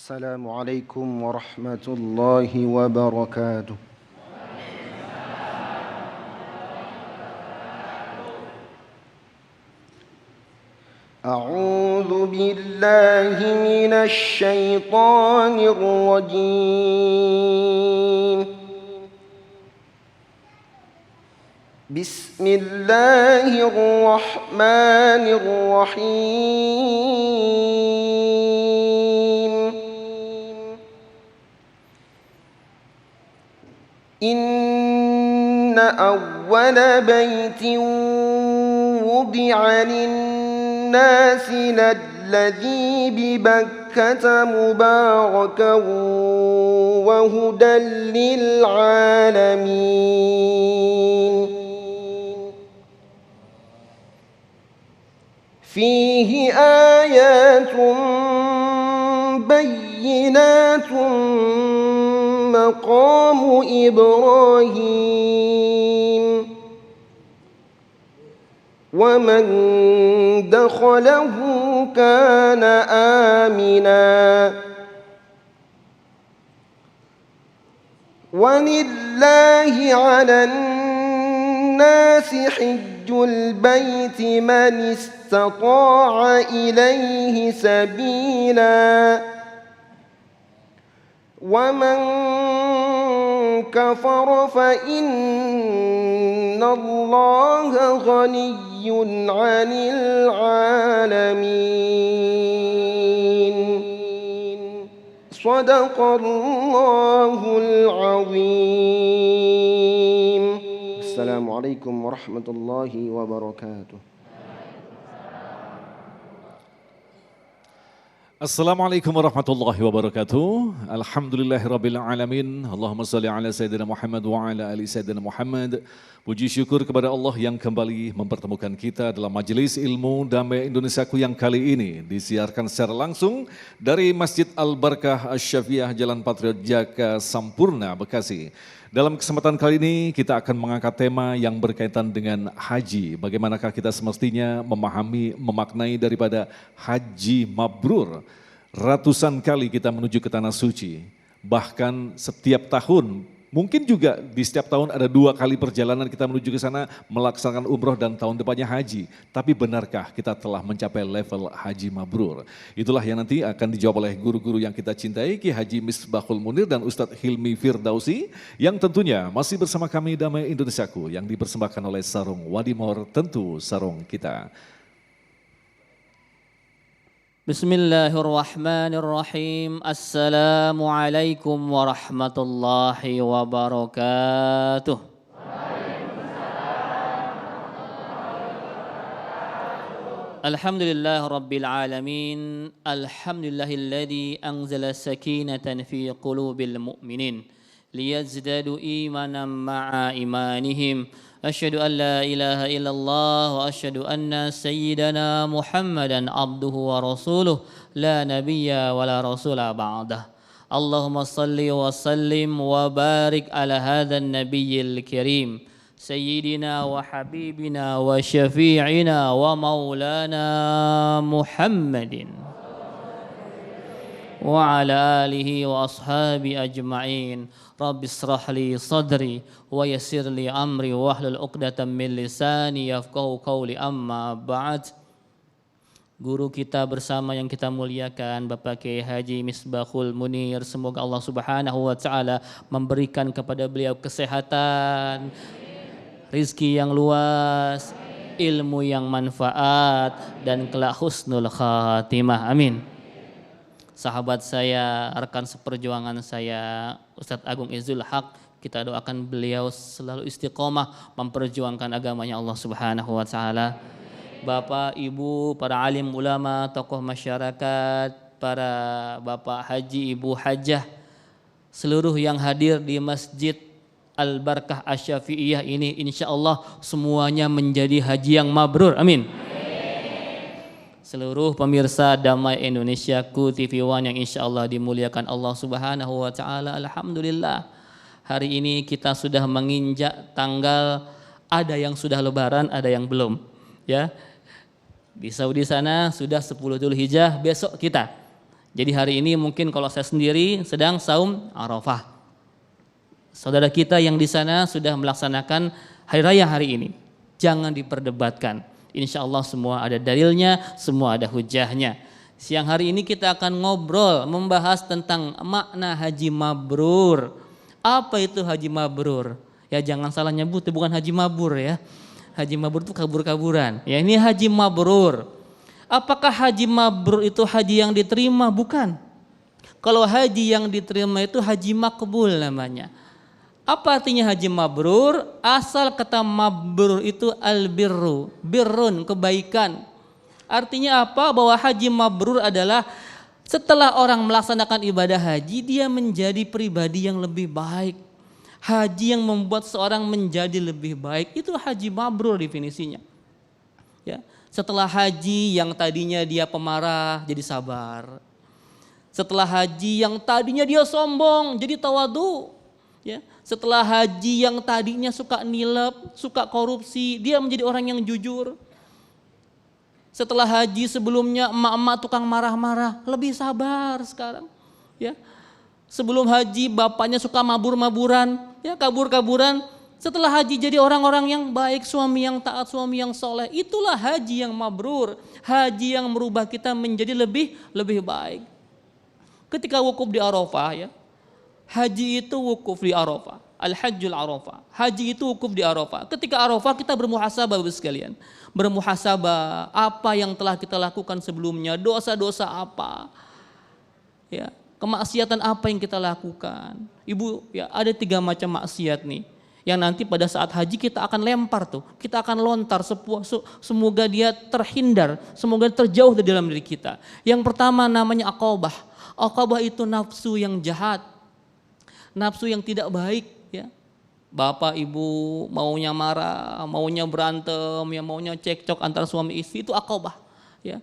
السلام عليكم ورحمة الله وبركاته. أعوذ بالله من الشيطان الرجيم. بسم الله الرحمن الرحيم. إن أول بيت وضع للناس للذي ببكة مباركا وهدى للعالمين. فيه آيات بينات مقام إبراهيم ومن دخله كان آمنا ولله على الناس حج البيت من استطاع إليه سبيلا ومن كفر فإن الله غني عن العالمين. صدق الله العظيم. السلام عليكم ورحمة الله وبركاته. Assalamualaikum warahmatullahi wabarakatuh. Alhamdulillahirabbil alamin. Allahumma shalli ala sayyidina Muhammad wa ala ali sayyidina Muhammad. Puji syukur kepada Allah yang kembali mempertemukan kita dalam majelis ilmu Damai Indonesiaku yang kali ini disiarkan secara langsung dari Masjid Al-Barkah Asy-Syafi'iyah Jalan Patriot Jaka Sampurna, Bekasi. Dalam kesempatan kali ini kita akan mengangkat tema yang berkaitan dengan haji. Bagaimanakah kita semestinya memahami, memaknai daripada haji mabrur. Ratusan kali kita menuju ke Tanah Suci. Bahkan setiap tahun, mungkin juga di setiap tahun ada 2 kali perjalanan kita menuju ke sana melaksanakan umroh dan tahun depannya haji. Tapi benarkah kita telah mencapai level haji mabrur? Itulah yang nanti akan dijawab oleh guru-guru yang kita cintai, Ki Haji Misbahul Munir dan Ustadz Hilmi Firdausi, yang tentunya masih bersama kami Damai Indonesiaku yang dipersembahkan oleh Sarung Wadimor, tentu sarung kita. Bismillahirrahmanirrahim. Assalamualaikum warahmatullahi wabarakatuh. Alhamdulillah rabbil alamin. Alhamdulillahilladzi anzala sakinatan fi qulubil mu'minin liyazdadu imanan ma'a imanihim. Asyhadu an la ilaha illallah wa asyhadu anna sayyidana Muhammadan abduhu wa rasuluh la nabiyya wa la rasula ba'dah. Allahumma salli wa sallim wa barik ala hadzal nabiyyil karim sayyidina wa habibina wa syafi'ina wa maulana Muhammadin wa ala alihi wa ashabi ajma'in. Rabbi israh li sadri wa yassir li amri wa hlul 'uqdatam min lisani yafqahu qawli, amma ba'd. Guru kita bersama yang kita muliakan, Bapak Kiai Haji Misbahul Munir, semoga Allah Subhanahu wa taala memberikan kepada beliau kesehatan, rizki yang luas, ilmu yang manfaat, dan kelak husnul khatimah. Amin. Sahabat saya, rekan seperjuangan saya, Ustadz Agung Izzul Haq, kita doakan beliau selalu istiqomah memperjuangkan agamanya Allah Subhanahu wa taala. Bapak, Ibu, para alim ulama, tokoh masyarakat, para Bapak Haji, Ibu Hajah, seluruh yang hadir di Masjid Al-Barkah Asy-Syafi'iyah ini, insya Allah semuanya menjadi haji yang mabrur. Amin. Seluruh pemirsa Damai Indonesiaku TV One yang insya Allah dimuliakan Allah Subhanahu wa taala. Alhamdulillah, hari ini kita sudah menginjak tanggal, ada yang sudah lebaran, ada yang belum. Ya, di Saudi sana sudah 10 Dzulhijjah, besok kita. Jadi hari ini mungkin kalau saya sendiri sedang saum Arafah. Saudara kita yang di sana sudah melaksanakan hari raya hari ini. Jangan diperdebatkan. Insya Allah semua ada dalilnya, semua ada hujahnya. Siang hari ini kita akan ngobrol, membahas tentang makna haji mabrur. Apa itu haji mabrur? Ya jangan salah nyebut, itu bukan haji mabur ya. Haji mabrur itu kabur-kaburan. Ya ini haji mabrur. Apakah haji mabrur itu haji yang diterima? Bukan. Kalau haji yang diterima itu haji makbul namanya. Apa artinya haji mabrur? Asal kata mabrur itu al-birru, birrun, kebaikan. Artinya apa? Bahwa haji mabrur adalah setelah orang melaksanakan ibadah haji, dia menjadi pribadi yang lebih baik. Haji yang membuat seorang menjadi lebih baik, itu haji mabrur definisinya. Ya. Setelah haji yang tadinya dia pemarah jadi sabar. Setelah haji yang tadinya dia sombong jadi tawadu. Ya. Setelah haji yang tadinya suka nilep, suka korupsi, dia menjadi orang yang jujur. Setelah haji sebelumnya emak-emak tukang marah-marah, lebih sabar sekarang. Ya. Sebelum haji bapaknya suka mabur-maburan, ya kabur-kaburan. Setelah haji jadi orang-orang yang baik, suami yang taat, suami yang soleh. Itulah haji yang mabrur. Haji yang merubah kita menjadi lebih baik. Ketika wukuf di Arafah ya. Haji itu wukuf di Arafah. Al-Hajjul Arafah. Haji itu wukuf di Arafah. Ketika Arafah kita bermuhasabah Bapak sekalian. Bermuhasabah apa yang telah kita lakukan sebelumnya. Dosa-dosa apa. Ya, kemaksiatan apa yang kita lakukan. Ibu ya ada 3 macam maksiat nih. Yang nanti pada saat haji kita akan lempar tuh, kita akan lontar, semoga dia terhindar, semoga terjauh dari dalam diri kita. Yang pertama namanya aqabah. Aqabah itu nafsu yang jahat, nafsu yang tidak baik. Ya. Bapak ibu maunya marah, maunya berantem, ya maunya cekcok antara suami istri, itu aqabah. Ya.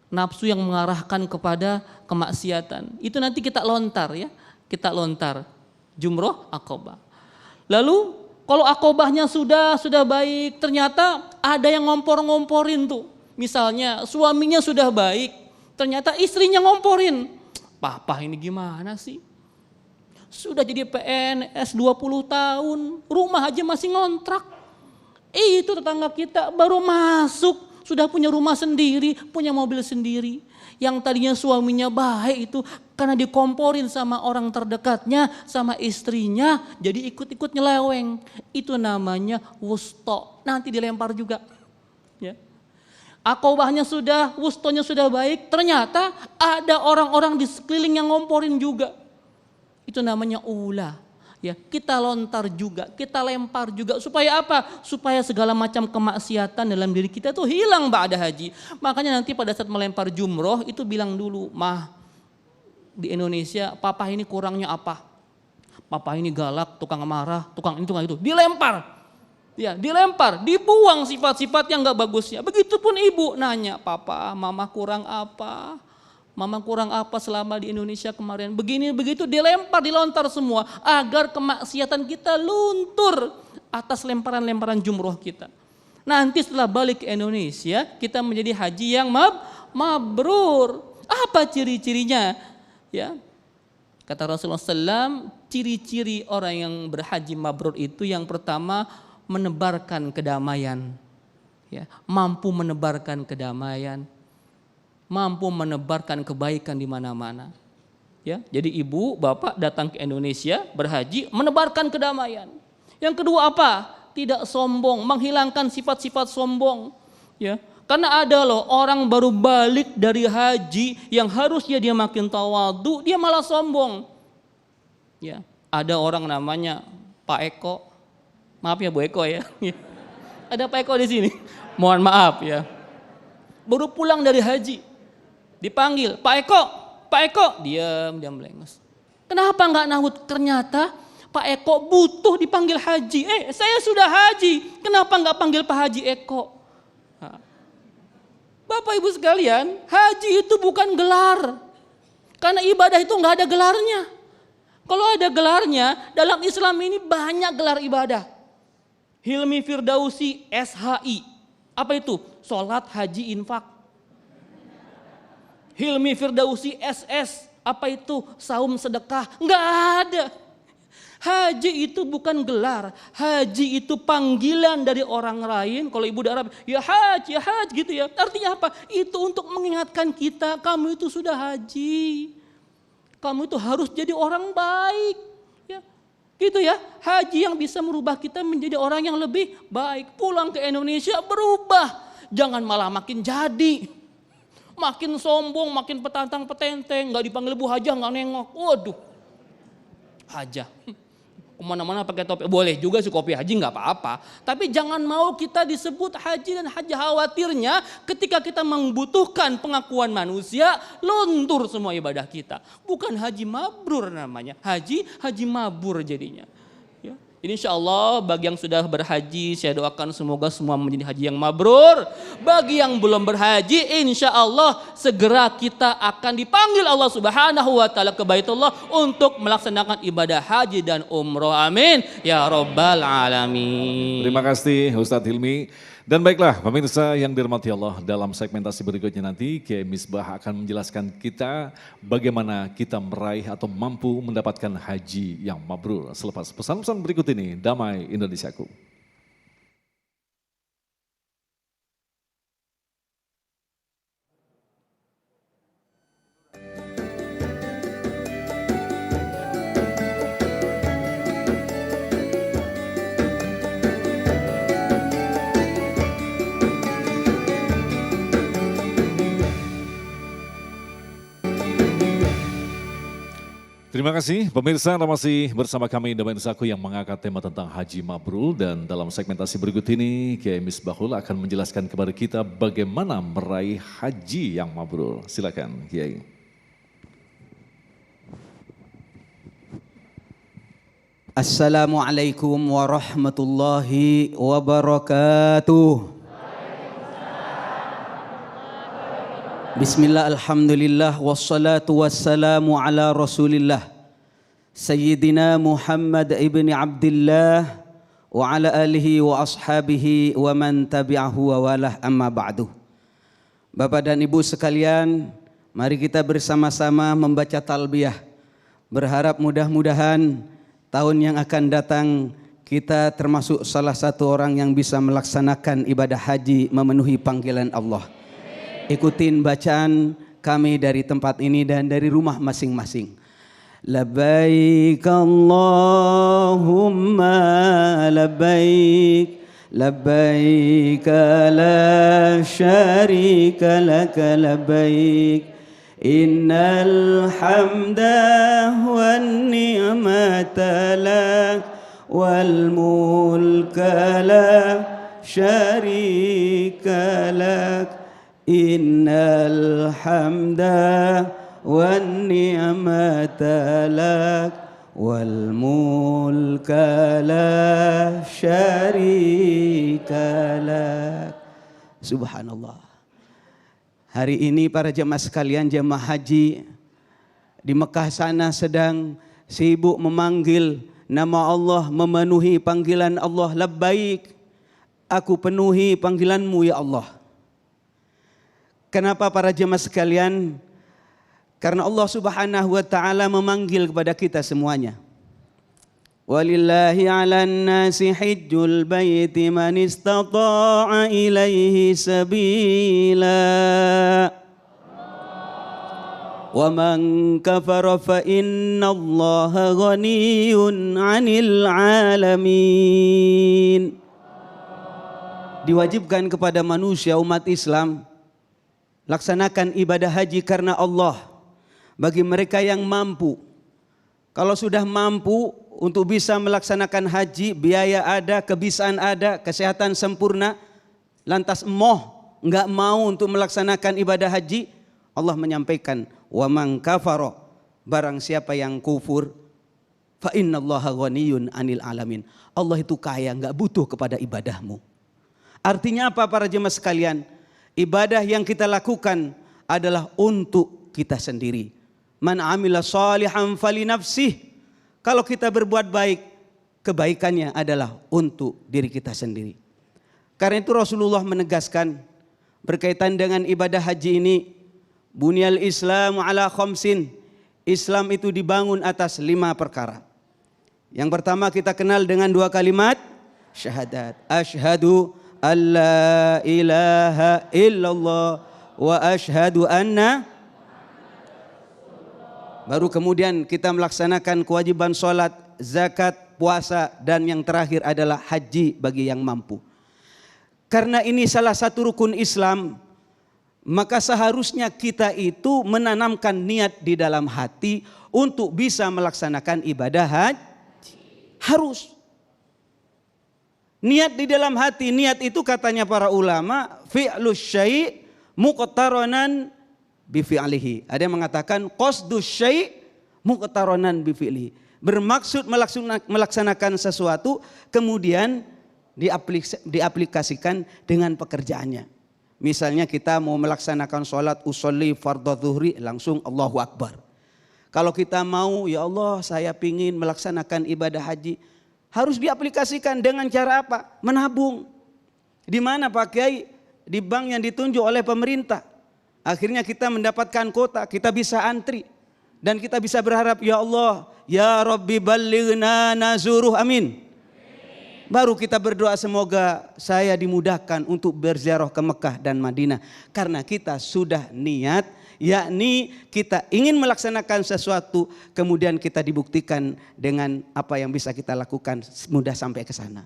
Nafsu yang mengarahkan kepada kemaksiatan, itu nanti kita lontar ya, kita lontar. Jumroh aqabah. Lalu kalau akobahnya sudah baik, ternyata ada yang ngompor-ngomporin tuh. Misalnya suaminya sudah baik, ternyata istrinya ngomporin. Papa ini gimana sih? Sudah jadi PNS 20 tahun, rumah aja masih ngontrak. Itu tetangga kita baru masuk, sudah punya rumah sendiri, punya mobil sendiri. Yang tadinya suaminya baik itu karena dikomporin sama orang terdekatnya, sama istrinya, jadi ikut-ikut nyeleweng. Itu namanya wusto, nanti dilempar juga. Ya. Akobahnya sudah, wustonya sudah baik, ternyata ada orang-orang di sekeliling yang ngomporin juga. Itu namanya ula. Ya, kita lontar juga, kita lempar juga. Supaya apa? Supaya segala macam kemaksiatan dalam diri kita itu hilang ba'da haji. Makanya nanti pada saat melempar jumroh itu bilang dulu, mah di Indonesia papa ini kurangnya apa? Papa ini galak, tukang marah, tukang ini, tukang itu. Dilempar. Ya, dilempar, dibuang sifat-sifat yang gak bagusnya. Begitupun ibu nanya, papa, mama kurang apa? Mama kurang apa selama di Indonesia kemarin? Begini begitu dilempar, dilontar semua agar kemaksiatan kita luntur atas lemparan-lemparan jumroh kita. Nanti setelah balik ke Indonesia kita menjadi haji yang mabrur. Apa ciri-cirinya? Ya, kata Rasulullah SAW, ciri-ciri orang yang berhaji mabrur itu yang pertama menebarkan kedamaian. Ya, mampu menebarkan kedamaian. Mampu menebarkan kebaikan di mana-mana. Ya, jadi ibu, bapak datang ke Indonesia berhaji menebarkan kedamaian. Yang kedua apa? Tidak sombong, menghilangkan sifat-sifat sombong. Ya, karena ada loh orang baru balik dari haji yang harusnya dia makin tawadu, dia malah sombong. Ya, ada orang namanya Pak Eko. Maaf ya Bu Eko ya. Ada Pak Eko di sini. Mohon maaf ya. Baru pulang dari haji. Dipanggil, Pak Eko, diam melengos. Kenapa nggak nahut? Ternyata Pak Eko butuh dipanggil haji. Saya sudah haji, kenapa nggak panggil Pak Haji Eko? Nah, Bapak Ibu sekalian, haji itu bukan gelar. Karena ibadah itu nggak ada gelarnya. Kalau ada gelarnya, dalam Islam ini banyak gelar ibadah. Hilmi Firdausi SHI, apa itu? Sholat, haji, infak. Hilmi Firdausi SS, apa itu? Saum sedekah, enggak ada. Haji itu bukan gelar, haji itu panggilan dari orang lain. Kalau ibu Arab, ya haji gitu ya. Artinya apa? Itu untuk mengingatkan kita, kamu itu sudah haji. Kamu itu harus jadi orang baik. Ya, gitu ya. Haji yang bisa merubah kita menjadi orang yang lebih baik. Pulang ke Indonesia berubah. Jangan malah makin jadi. Makin sombong, makin petantang-petenteng. Gak dipanggil Bu Hajah, gak nengok. Waduh. Hajah. Kemana-mana pakai topi. Boleh juga sih kopi haji gak apa-apa. Tapi jangan mau kita disebut haji dan haji. Khawatirnya ketika kita membutuhkan pengakuan manusia, luntur semua ibadah kita. Bukan haji mabrur namanya. Haji mabur jadinya. Ya. Insya Allah bagi yang sudah berhaji, saya doakan semoga semua menjadi haji yang mabrur. Bagi yang belum berhaji, insya Allah segera kita akan dipanggil Allah Subhanahu wa Ta'ala ke Baitullah untuk melaksanakan ibadah haji dan umroh. Amin ya Rabbal Alamin. Terima kasih Ustadz Hilmi. Dan baiklah pemirsa yang dirahmati Allah, dalam segmentasi berikutnya nanti Kiai Misbah akan menjelaskan kita bagaimana kita meraih atau mampu mendapatkan haji yang mabrur. Selepas pesan-pesan berikut ini, damai Indonesiaku. Terima kasih pemirsa, masih bersama kami Damai Indonesiaku yang mengangkat tema tentang haji mabrur, dan dalam segmentasi berikut ini Kiai Misbahul akan menjelaskan kepada kita bagaimana meraih haji yang mabrur. Silakan Kiai. Assalamualaikum warahmatullahi wabarakatuh. Bismillah, alhamdulillah, wassalatu wassalamu ala rasulillah Sayyidina Muhammad ibni Abdillah wa ala alihi wa ashabihi wa man tabi'ahu wa walah, amma ba'du. Bapak dan Ibu sekalian, mari kita bersama-sama membaca talbiyah. Berharap mudah-mudahan tahun yang akan datang kita termasuk salah satu orang yang bisa melaksanakan ibadah haji memenuhi panggilan Allah. Ikutin bacaan kami dari tempat ini dan dari rumah masing-masing. Labbaik Allahumma labbaik, labbaik la syarika laka labbaik, innal hamda wan ni'mata lak wal mulka la syarika lak, innal hamda wan ni'mata lak wal mulka la syarika lak. Subhanallah. Hari ini para jemaah sekalian, jemaah haji di Mekah sana sedang sibuk memanggil nama Allah, memenuhi panggilan Allah. Labbaik, aku penuhi panggilanmu ya Allah. Kenapa para jemaah sekalian? Karena Allah Subhanahu wa Ta'ala memanggil kepada kita semuanya. Walillahi 'alan nasi hajjul baiti man istata'a ilaihi sabila. Wa man kafara fa innallaha ghaniyyun 'anil 'alamin. Diwajibkan kepada manusia umat Islam laksanakan ibadah haji karena Allah. Bagi mereka yang mampu, kalau sudah mampu untuk bisa melaksanakan haji, biaya ada, kebisaan ada, kesehatan sempurna, lantas enggak mau untuk melaksanakan ibadah haji, Allah menyampaikan, wa man kafara, barang siapa yang kufur, fa innallaha ghaniyyun 'anil 'alamin. Allah itu kaya, enggak butuh kepada ibadahmu. Artinya apa para jemaah sekalian? Ibadah yang kita lakukan adalah untuk kita sendiri. Man amila shalihan fali nafsih. Kalau kita berbuat baik, kebaikannya adalah untuk diri kita sendiri. Karena itu Rasulullah menegaskan berkaitan dengan ibadah haji ini, Bunyal Islamu ala khamsin. Islam itu dibangun atas 5 perkara. Yang pertama kita kenal dengan 2 kalimat syahadat. Asyhadu alla ilaha illallah wa asyhadu anna. Baru kemudian kita melaksanakan kewajiban sholat, zakat, puasa, dan yang terakhir adalah haji bagi yang mampu. Karena ini salah satu rukun Islam, maka seharusnya kita itu menanamkan niat di dalam hati untuk bisa melaksanakan ibadah haji. Harus. Niat di dalam hati, niat itu katanya para ulama, fi'lus syai' muqtaranan bi fi'lihi. Ada yang mengatakan qasdus syai' muqtaranan bi fi'lihi. Bermaksud melaksanakan sesuatu kemudian diaplikasikan dengan pekerjaannya. Misalnya kita mau melaksanakan sholat usolli fardhu zuhri, langsung Allahu Akbar. Kalau kita mau, ya Allah saya pingin melaksanakan ibadah haji, harus diaplikasikan dengan cara apa? Menabung. Di mana Pak Kiai? Di bank yang ditunjuk oleh pemerintah. Akhirnya kita mendapatkan kota, kita bisa antri. Dan kita bisa berharap, ya Allah, ya Rabbi ballighna nazuruh, amin. Baru kita berdoa semoga saya dimudahkan untuk berziarah ke Mekah dan Madinah. Karena kita sudah niat, yakni kita ingin melaksanakan sesuatu, kemudian kita dibuktikan dengan apa yang bisa kita lakukan mudah sampai ke sana.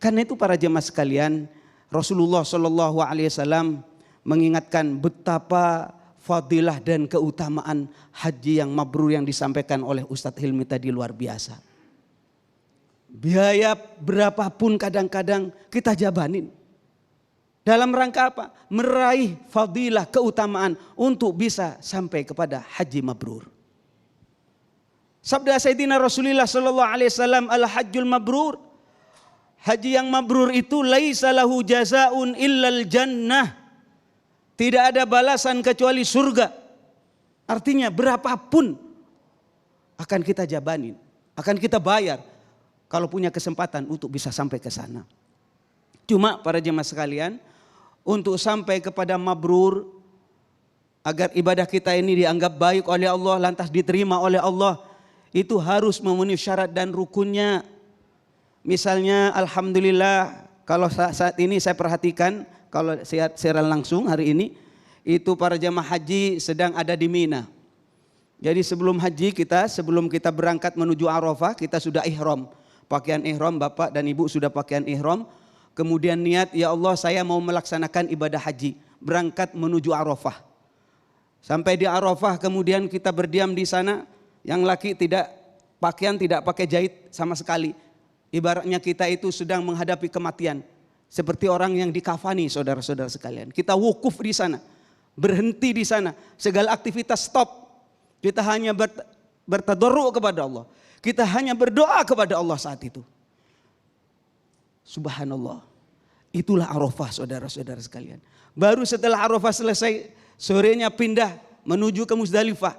Karena itu para jemaah sekalian, Rasulullah SAW mengingatkan betapa fadilah dan keutamaan haji yang mabrur yang disampaikan oleh Ustadz Hilmi tadi luar biasa. Biaya berapapun kadang-kadang kita jabanin. Dalam rangka apa? Meraih fadilah, keutamaan untuk bisa sampai kepada haji mabrur. Sabda Sayyidina Rasulullah SAW, al-hajjul mabrur. Haji yang mabrur itu laisa lahu jazaun illal jannah. Tidak ada balasan kecuali surga. Artinya berapapun akan kita jabanin, akan kita bayar. Kalau punya kesempatan untuk bisa sampai ke sana. Cuma para jemaah sekalian, untuk sampai kepada mabrur, agar ibadah kita ini dianggap baik oleh Allah, lantas diterima oleh Allah, itu harus memenuhi syarat dan rukunnya. Misalnya alhamdulillah, kalau saat ini saya perhatikan, kalau siaran langsung hari ini, itu para jemaah haji sedang ada di Mina. Jadi sebelum haji kita, sebelum kita berangkat menuju Arafah, kita sudah ihram. Pakaian ihram, bapak dan ibu sudah pakaian ihram. Kemudian niat, ya Allah saya mau melaksanakan ibadah haji. Berangkat menuju Arafah. Sampai di Arafah kemudian kita berdiam di sana. Yang laki pakaian tidak pakai jahit sama sekali. Ibaratnya kita itu sedang menghadapi kematian. Seperti orang yang dikafani saudara-saudara sekalian. Kita wukuf di sana. Berhenti di sana. Segala aktivitas stop. Kita hanya bertadarru kepada Allah. Kita hanya berdoa kepada Allah saat itu. Subhanallah. Itulah Arafah saudara-saudara sekalian. Baru setelah Arafah selesai, sorenya pindah menuju ke Muzdalifah.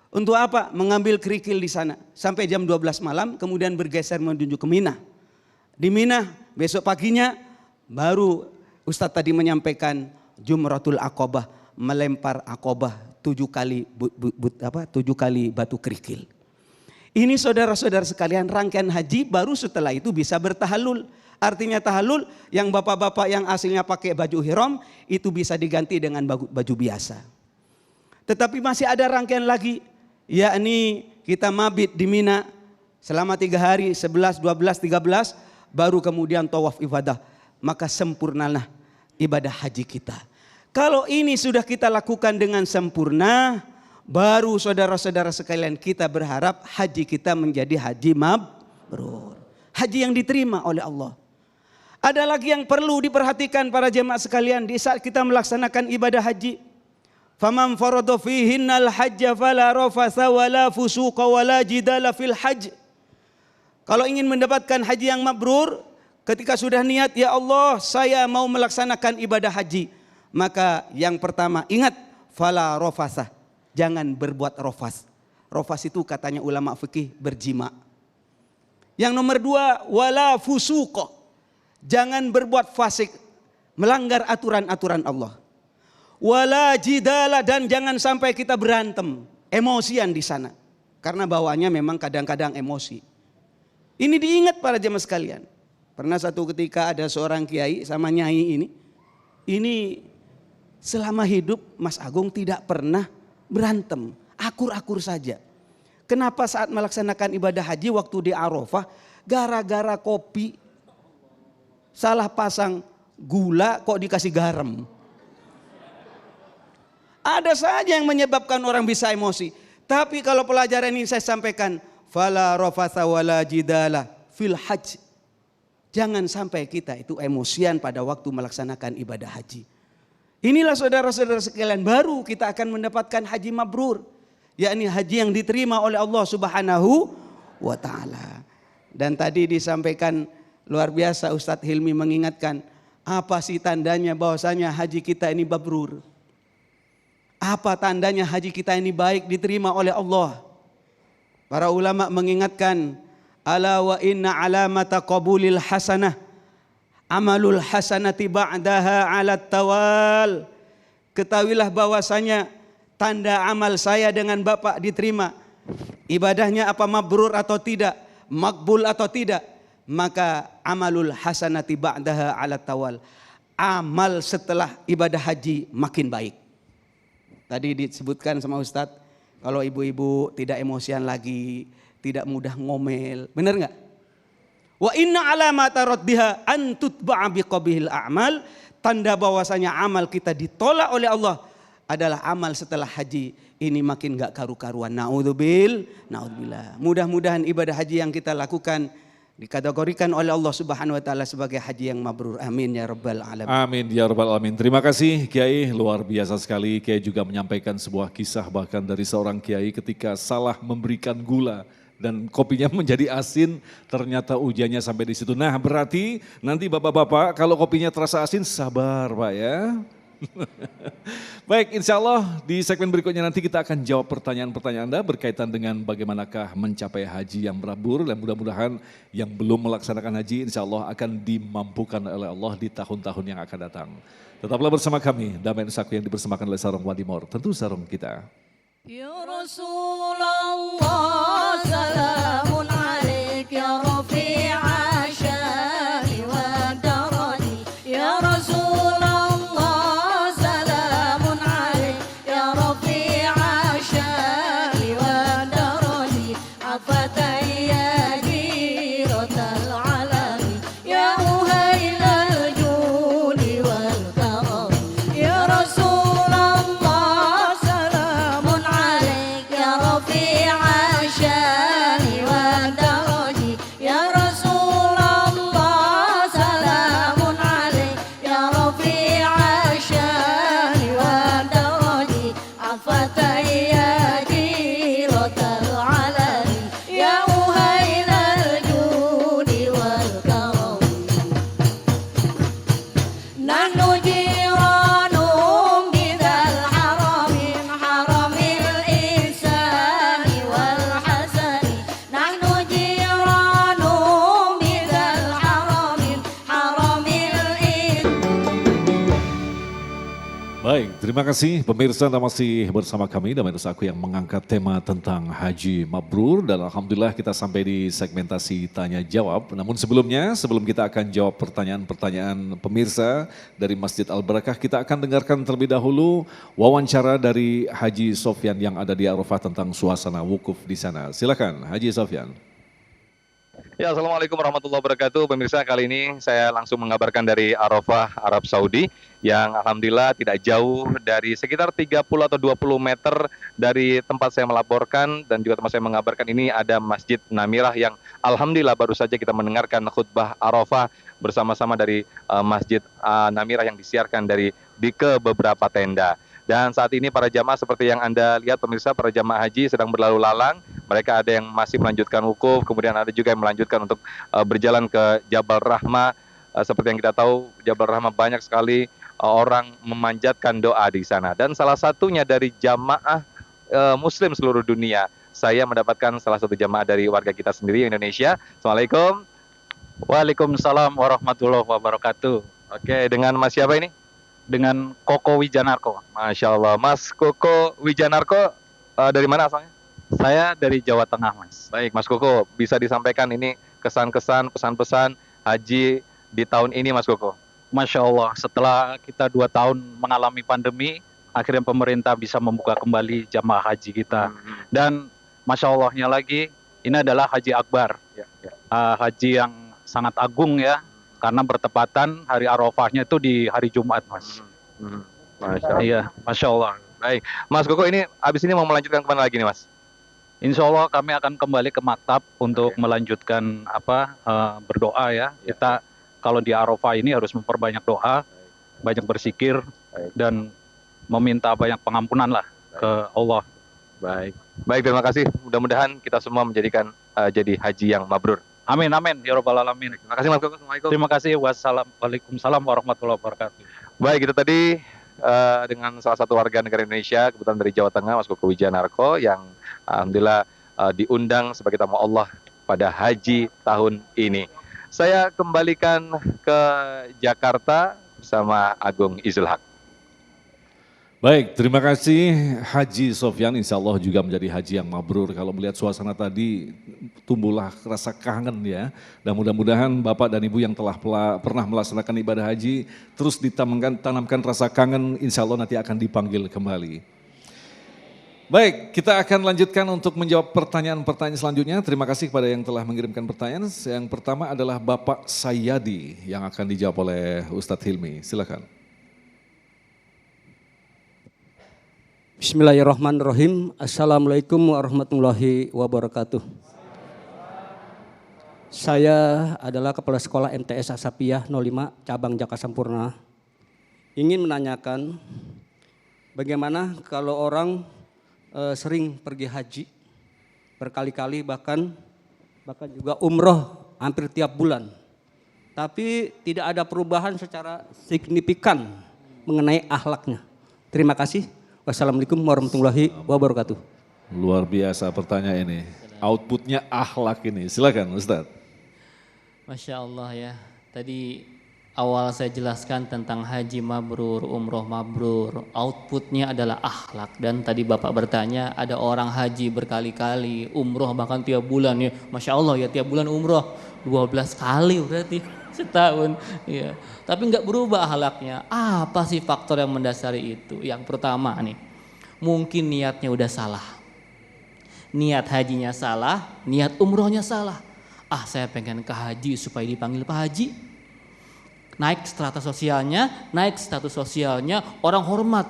Untuk apa? Mengambil kerikil di sana. Sampai jam 12 malam, kemudian bergeser menuju ke Mina. Di Mina, besok paginya, baru Ustadz tadi menyampaikan Jumratul Aqabah. Melempar Aqabah 7 kali batu kerikil. Ini saudara-saudara sekalian rangkaian haji, baru setelah itu bisa bertahalul. Artinya tahalul yang bapak-bapak yang aslinya pakai baju ihram itu bisa diganti dengan baju biasa. Tetapi masih ada rangkaian lagi, yakni kita mabit di Mina selama 3 hari, 11, 12, 13, baru kemudian tawaf ibadah. Maka sempurnalah ibadah haji kita. Kalau ini sudah kita lakukan dengan sempurna, baru saudara-saudara sekalian kita berharap haji kita menjadi haji mabrur. Haji yang diterima oleh Allah. Ada lagi yang perlu diperhatikan para jemaah sekalian di saat kita melaksanakan ibadah haji. Faman farada fihinnal hajja fala rafatha wala fusuqa wala jidala fil hajj. Kalau ingin mendapatkan haji yang mabrur, ketika sudah niat, ya Allah saya mau melaksanakan ibadah haji. Maka yang pertama ingat, fala rafatha. Jangan berbuat rofas. Rofas itu katanya ulama fikih berjima. Yang nomor 2, wala fusuqa. Jangan berbuat fasik, melanggar aturan-aturan Allah. wala jidala, dan jangan sampai kita berantem, emosian di sana. Karena bawaannya memang kadang-kadang emosi. Ini diingat para jemaah sekalian. Pernah satu ketika ada seorang kiai sama nyai ini selama hidup Mas Agung tidak pernah berantem, akur-akur saja. Kenapa saat melaksanakan ibadah haji waktu di Arafah, gara-gara kopi salah pasang gula kok dikasih garam. Ada saja yang menyebabkan orang bisa emosi. Tapi kalau pelajaran ini saya sampaikan, fala rafatha wala jidala fil hajj. Jangan sampai kita itu emosian pada waktu melaksanakan ibadah haji. Inilah saudara-saudara sekalian, baru kita akan mendapatkan haji mabrur, yakni haji yang diterima oleh Allah Subhanahu wa taala. Dan tadi disampaikan luar biasa, Ustadz Hilmi mengingatkan, apa sih tandanya bahwasanya haji kita ini mabrur? Apa tandanya haji kita ini baik, diterima oleh Allah? Para ulama mengingatkan, ala wa inna alamata qabulil hasanah amalul hasanati ba'daha ala tawal. Ketahuilah bahwasanya tanda amal saya dengan Bapak diterima, ibadahnya apa mabrur atau tidak, makbul atau tidak, maka amalul hasanati ba'daha ala tawal, amal setelah ibadah haji makin baik. Tadi disebutkan sama Ustadz, kalau ibu-ibu tidak emosian lagi, tidak mudah ngomel, benar nggak? Wa inna alamata raddiha an tutba'a biqabihil a'mal, tanda bahwasanya amal kita ditolak oleh Allah adalah amal setelah haji ini makin nggak karu-karuan. Naudzubillah. Mudah-mudahan ibadah haji yang kita lakukan dikategorikan oleh Allah Subhanahu wa taala sebagai haji yang mabrur. Amin ya rabbal alamin. Amin ya rabbal alamin. Terima kasih Kiai, luar biasa sekali. Kiai juga menyampaikan sebuah kisah bahkan dari seorang kiai ketika salah memberikan gula dan kopinya menjadi asin, ternyata ujiannya sampai di situ. Nah, berarti nanti Bapak-bapak kalau kopinya terasa asin sabar Pak ya. Baik, insya Allah di segmen berikutnya nanti kita akan jawab pertanyaan-pertanyaan Anda berkaitan dengan bagaimanakah mencapai haji yang mabrur, dan mudah-mudahan yang belum melaksanakan haji insya Allah akan dimampukan oleh Allah di tahun-tahun yang akan datang. Tetaplah bersama kami, Damai Nusaku yang dipersembahkan oleh Sarung Wadimor, tentu sarung kita. Ya Rasulullah, salamun alaik ya Rafi'a syari wa darani. Ya Rasulullah, salamun alaik ya Rafi'a syari wa darani. Afataya jiratal alami, ya uhailal judi wal karam. Ya Rasulullah, salamun alaik ya Rafi'a syari wa darani. Ya Rasulullah, salamun alaik ya Rafi'a syari wa darani. Afataya jiratal alami, ya uhailal judi wal karam. Nahnu jiranum bidal haramin, haramil ihsani wal hasani. Nahnu jiranum bidal haramin, haramil ihsani. Baik, terima kasih pemirsa, Anda masih bersama kami Damai Nusaku yang mengangkat tema tentang haji mabrur, dan alhamdulillah kita sampai di segmentasi tanya jawab. Namun sebelumnya, sebelum kita akan jawab pertanyaan-pertanyaan pemirsa dari Masjid Al Barakah, kita akan dengarkan terlebih dahulu wawancara dari Haji Sofyan yang ada di Arafah tentang suasana wukuf di sana. Silakan Haji Sofyan. Ya, Assalamualaikum warahmatullahi wabarakatuh. Pemirsa, kali ini saya langsung mengabarkan dari Arafah, Arab Saudi, yang alhamdulillah tidak jauh dari sekitar 30 atau 20 meter dari tempat saya melaporkan dan juga tempat saya mengabarkan ini ada Masjid Namirah yang alhamdulillah baru saja kita mendengarkan khutbah Arafah bersama-sama dari Masjid Namirah yang disiarkan di ke beberapa tenda. Dan saat ini para jamaah seperti yang Anda lihat pemirsa, para jamaah haji sedang berlalu lalang. Mereka ada yang masih melanjutkan wukuf, kemudian ada juga yang melanjutkan untuk berjalan ke Jabal Rahmah. Seperti yang kita tahu, Jabal Rahmah banyak sekali orang memanjatkan doa di sana. Dan salah satunya dari jamaah muslim seluruh dunia. Saya mendapatkan salah satu jamaah dari warga kita sendiri Indonesia. Assalamualaikum. Waalaikumsalam warahmatullahi wabarakatuh. Oke, dengan Mas siapa ini? dengan Koko Wijanarko. Masya Allah. Mas Koko Wijanarko dari mana asalnya? Saya dari Jawa Tengah, Mas. Baik, Mas Koko, bisa disampaikan ini kesan-kesan, pesan-pesan haji di tahun ini, Mas Koko? Masya Allah, setelah kita 2 tahun mengalami pandemi, akhirnya pemerintah bisa membuka kembali jamaah haji kita. Dan Masya Allahnya lagi, ini adalah haji akbar. Haji yang sangat agung ya, karena bertepatan hari Arafahnya itu di hari Jumat, Mas. Masya Allah. Iya, Masya Allah. Baik, Mas Koko ini abis ini mau melanjutkan kemana lagi nih, Mas? Insya Allah kami akan kembali ke maktab untuk melanjutkan berdoa ya. Kita kalau di Arafah ini harus memperbanyak doa, banyak bersikir, dan meminta banyak pengampunan lah ke Allah. Baik, baik, terima kasih. Mudah-mudahan kita semua menjadikan jadi haji yang mabrur. Amin, amin, ya Rabbal Alamin. Terima kasih Mas Koko. Assalamualaikum. Terima kasih. Waalaikumsalam warahmatullahi wabarakatuh. Baik, itu tadi dengan salah satu warga negara Indonesia, kebetulan dari Jawa Tengah, Mas Koko Wijanarko, yang alhamdulillah diundang sebagai tamu Allah pada haji tahun ini. Saya kembalikan ke Jakarta bersama Agung Izul Haq. Baik, terima kasih Haji Sofyan, insya Allah juga menjadi haji yang mabrur. Kalau melihat suasana tadi, tumbuhlah rasa kangen ya. Dan mudah-mudahan Bapak dan Ibu yang telah pernah melaksanakan ibadah haji, terus ditanamkan rasa kangen, insya Allah nanti akan dipanggil kembali. Baik, kita akan lanjutkan untuk menjawab pertanyaan-pertanyaan selanjutnya. Terima kasih kepada yang telah mengirimkan pertanyaan. Yang pertama adalah Bapak Sayadi yang akan dijawab oleh Ustadz Hilmi. Silakan. Bismillahirrahmanirrahim. Assalamualaikum warahmatullahi wabarakatuh. Saya adalah Kepala Sekolah MTS Asapiyah 05 Cabang Jaka Sampurna. Ingin menanyakan bagaimana kalau orang sering pergi haji berkali-kali bahkan juga umroh hampir tiap bulan. Tapi tidak ada perubahan secara signifikan mengenai akhlaknya. Terima kasih. Wassalamualaikum warahmatullahi wabarakatuh. Luar biasa pertanyaan ini. Outputnya akhlak ini. Silakan Ustadz. Masya Allah ya. Tadi awal saya jelaskan tentang haji mabrur, umroh mabrur. Outputnya adalah akhlak. Dan tadi Bapak bertanya ada orang haji berkali-kali, umroh bahkan tiap bulan ya. Masya Allah ya, tiap bulan umroh 12 kali berarti setahun. Ya. Tapi nggak berubah akhlaknya. Apa sih faktor yang mendasari itu? Yang pertama nih, mungkin niatnya udah salah. Niat hajinya salah, niat umrohnya salah. Saya pengen ke haji supaya dipanggil Pak Haji. Naik strata sosialnya, naik status sosialnya, orang hormat.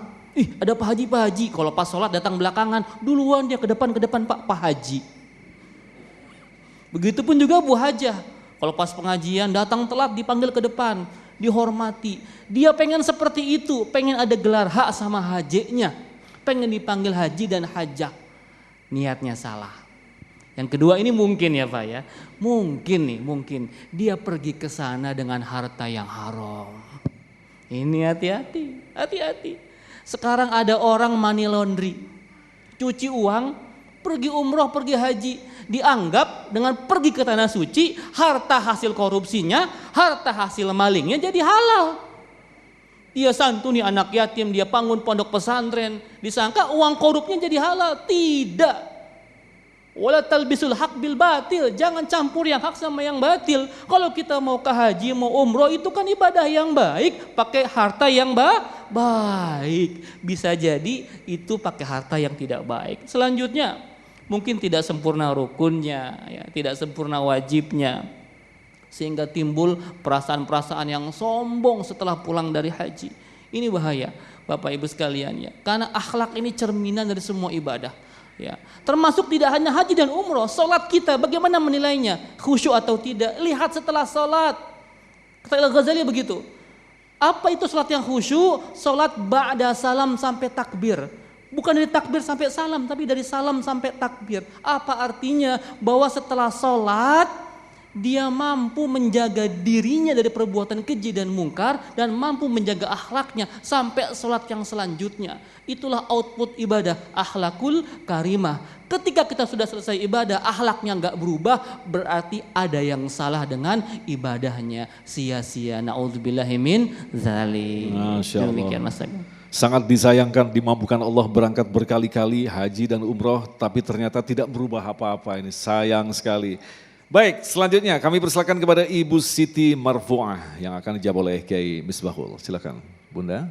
Ada Pak Haji. Kalau pas sholat datang belakangan, duluan dia ke depan Pak Haji. Begitupun juga Bu Hajah. Kalau pas pengajian datang telat dipanggil ke depan, dihormati. Dia pengen seperti itu, pengen ada gelar hak sama hajinya. Pengen dipanggil haji dan hajah. Niatnya salah. Yang kedua ini mungkin ya Pak ya. Mungkin dia pergi ke sana dengan harta yang haram. Ini hati-hati. Sekarang ada orang money laundry. Cuci uang, pergi umroh, pergi haji. Dianggap dengan pergi ke tanah suci, harta hasil korupsinya, harta hasil malingnya jadi halal. Dia santuni anak yatim, dia bangun pondok pesantren, disangka uang korupnya jadi halal. Tidak. Wala talbisul haq bil batil, jangan campur yang hak sama yang batil. Kalau kita mau ke haji, mau umroh itu kan ibadah yang baik, pakai harta yang baik. Bisa jadi itu pakai harta yang tidak baik. Selanjutnya, mungkin tidak sempurna rukunnya, ya, tidak sempurna wajibnya. Sehingga timbul perasaan-perasaan yang sombong setelah pulang dari haji. Ini bahaya Bapak Ibu sekalian ya. Karena akhlak ini cerminan dari semua ibadah. Ya. Termasuk tidak hanya haji dan umroh, sholat kita bagaimana menilainya? Khusyuk atau tidak? Lihat setelah sholat. Kata Al-Ghazali begitu. Apa itu sholat yang khusyuk? Sholat ba'da salam sampai takbir. Bukan dari takbir sampai salam, tapi dari salam sampai takbir. Apa artinya? Bahwa setelah sholat, dia mampu menjaga dirinya dari perbuatan keji dan mungkar dan mampu menjaga akhlaknya sampai sholat yang selanjutnya. Itulah output ibadah, akhlakul karimah. Ketika kita sudah selesai ibadah, akhlaknya nggak berubah, berarti ada yang salah dengan ibadahnya, sia-sia. Na'udzubillahi min dzalik. Masya Allah. Demikian Mas Agung. Sangat disayangkan dimampukan Allah berangkat berkali-kali haji dan umroh tapi ternyata tidak berubah apa-apa, ini sayang sekali. Baik, selanjutnya kami persilakan kepada Ibu Siti Marfu'ah yang akan dijawab oleh Kiai Misbahul. Silakan, Bunda.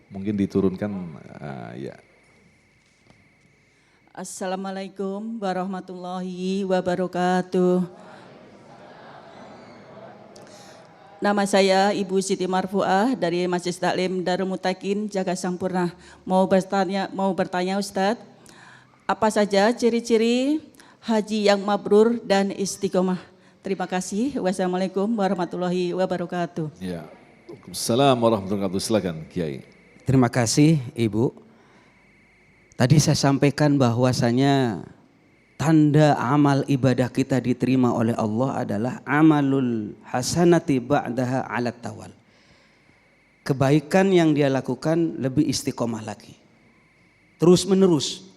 Mungkin diturunkan, ya. Assalamualaikum warahmatullahi wabarakatuh. Nama saya Ibu Siti Marfu'ah dari Masjid Taklim Darul Mutakin Jaga Sampurna. Mau bertanya Ustadz, apa saja ciri-ciri haji yang mabrur dan istiqomah? Terima kasih. Wassalamualaikum warahmatullahi wabarakatuh. Ya. Assalamualaikum warahmatullahi wabarakatuh. Silakan Kiai. Terima kasih Ibu. Tadi saya sampaikan bahwasanya tanda amal ibadah kita diterima oleh Allah adalah amalul hasanati ba'daha ala tawal. Kebaikan yang dia lakukan lebih istiqomah lagi. Terus menerus.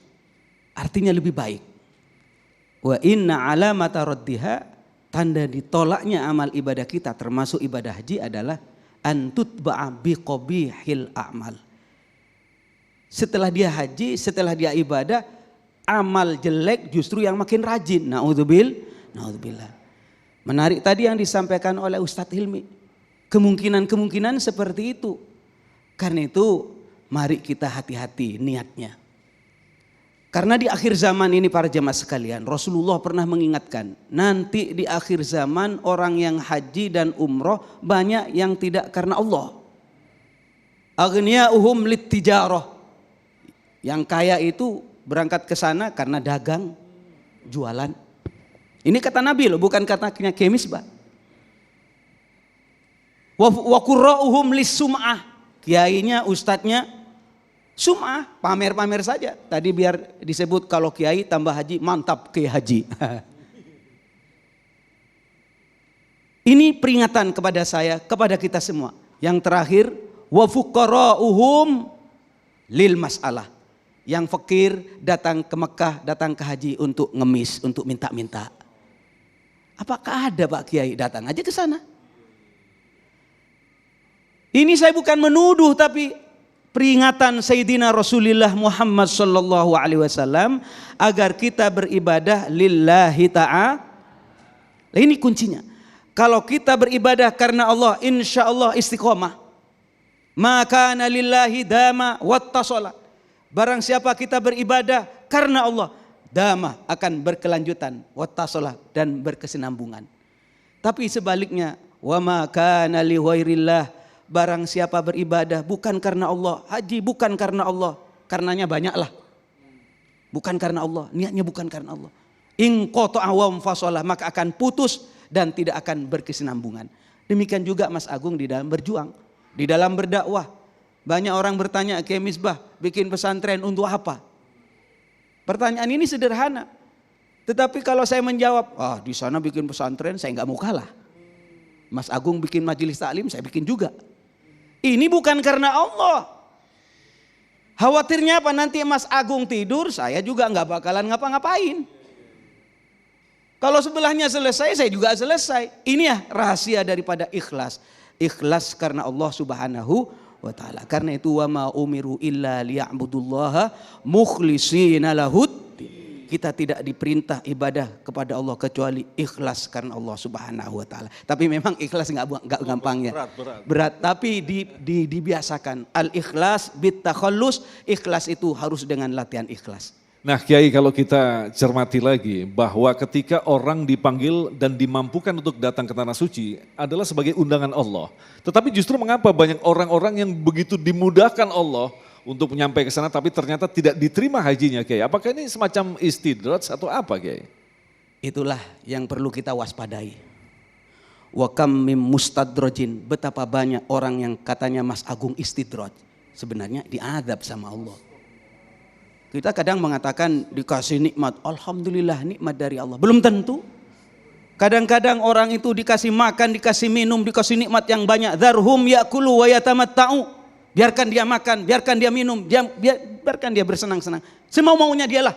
Artinya lebih baik. Wa inna alamata raddiha, tanda ditolaknya amal ibadah kita termasuk ibadah haji adalah antutba'a biqabihil a'mal. Setelah dia haji, setelah dia ibadah, amal jelek justru yang makin rajin. Na'udzubillah. Menarik tadi yang disampaikan oleh Ustadz Hilmi. Kemungkinan-kemungkinan seperti itu. Karena itu mari kita hati-hati niatnya. Karena di akhir zaman ini para jemaah sekalian, Rasulullah pernah mengingatkan, nanti di akhir zaman orang yang haji dan umroh banyak yang tidak karena Allah. Aghniya'uhum littijarah. Yang kaya itu berangkat ke sana karena dagang, jualan. Ini kata Nabi loh, bukan katanya Kiai Misbah. Wa qurra'uhum lis-sum'ah. Kiainya, ustadznya sum'ah, pamer-pamer saja. Tadi biar disebut kalau kiai tambah haji, mantap Kiai haji. Ini peringatan kepada saya, kepada kita semua. Yang terakhir, wa fuqara'uhum lil mas'alah. Yang fakir datang ke Mekah, datang ke haji untuk ngemis, untuk minta-minta. Apakah ada Pak Kiai? Datang aja ke sana. Ini saya bukan menuduh tapi peringatan Sayyidina Rasulullah Muhammad sallallahu alaihi wasallam agar kita beribadah lillahi ta'ala. Ini kuncinya. Kalau kita beribadah karena Allah, insya Allah istiqomah. Maka lillahi dama wattasala. Barang siapa kita beribadah karena Allah, dama akan berkelanjutan, wattasala dan berkesinambungan. Tapi sebaliknya, wa ma kana li ghairillah, barang siapa beribadah bukan karena Allah, haji bukan karena Allah, karenanya banyaklah. Bukan karena Allah, niatnya bukan karena Allah. In qata'a wa fasalah, maka akan putus dan tidak akan berkesinambungan. Demikian juga Mas Agung di dalam berjuang, di dalam berdakwah. Banyak orang bertanya, Kiai Misbah bikin pesantren untuk apa? Pertanyaan ini sederhana. Tetapi kalau saya menjawab, di sana bikin pesantren saya nggak mau kalah. Mas Agung bikin majelis taklim, saya bikin juga. Ini bukan karena Allah. Khawatirnya apa? Nanti Mas Agung tidur, saya juga nggak bakalan ngapa-ngapain. Kalau sebelahnya selesai, saya juga selesai. Ini ya rahasia daripada ikhlas. Ikhlas karena Allah Subhanahu wa ta'ala. Karena itu wa ma umiru illa liya'budullaha mukhlishina lahud. Kita tidak diperintah ibadah kepada Allah kecuali ikhlas karena Allah Subhanahu wa ta'ala. Tapi memang ikhlas enggak gampang ya. Berat. Tapi dibiasakan. Al-ikhlas bit takhallus, ikhlas itu harus dengan latihan ikhlas. Nah Kiai, kalau kita cermati lagi bahwa ketika orang dipanggil dan dimampukan untuk datang ke Tanah Suci adalah sebagai undangan Allah. Tetapi justru mengapa banyak orang-orang yang begitu dimudahkan Allah untuk menyampai ke sana tapi ternyata tidak diterima hajinya Kiai? Apakah ini semacam istidraj atau apa Kiai? Itulah yang perlu kita waspadai. Wa kam mim mustadrajin, betapa banyak orang yang katanya Mas Agung istidraj. Sebenarnya diadab sama Allah. Kita kadang mengatakan dikasih nikmat, alhamdulillah nikmat dari Allah. Belum tentu. Kadang-kadang orang itu dikasih makan, dikasih minum, dikasih nikmat yang banyak. Dzarhum ya'kulu wa yatamatta'u. Biarkan dia makan, biarkan dia minum, biarkan dia bersenang-senang. Semau-maunya dialah.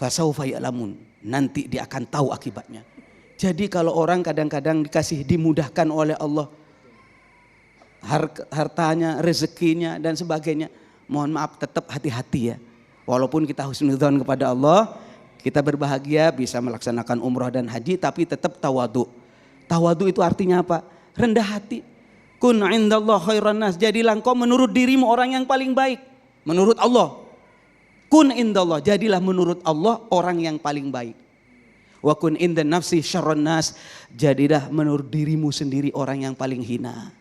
Fasaufa ya'lamun. Nanti dia akan tahu akibatnya. Jadi kalau orang kadang-kadang dikasih dimudahkan oleh Allah, hartanya, rezekinya dan sebagainya, mohon maaf tetap hati-hati ya. Walaupun kita husnudzon kepada Allah, kita berbahagia bisa melaksanakan umrah dan haji, tapi tetap tawadu. Tawadu itu artinya apa? Rendah hati. Kun indallah khairan nas. Jadilah engkau menurut dirimu orang yang paling baik. Menurut Allah. Kun indallah. Jadilah menurut Allah orang yang paling baik. Wa kun indan nafsi syarran nas. Jadilah menurut dirimu sendiri orang yang paling hina.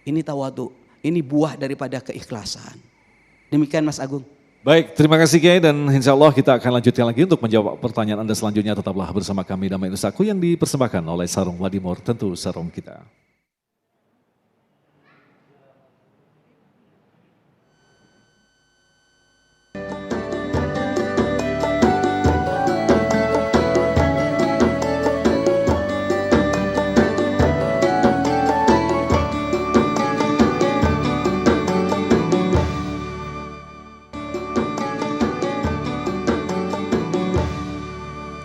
Ini tawadu. Ini buah daripada keikhlasan. Demikian Mas Agung. Baik, terima kasih Kiai, dan insya Allah kita akan lanjutkan lagi untuk menjawab pertanyaan Anda selanjutnya. Tetaplah bersama kami Damai Nusaku yang dipersembahkan oleh Sarung Wadimor, tentu sarung kita.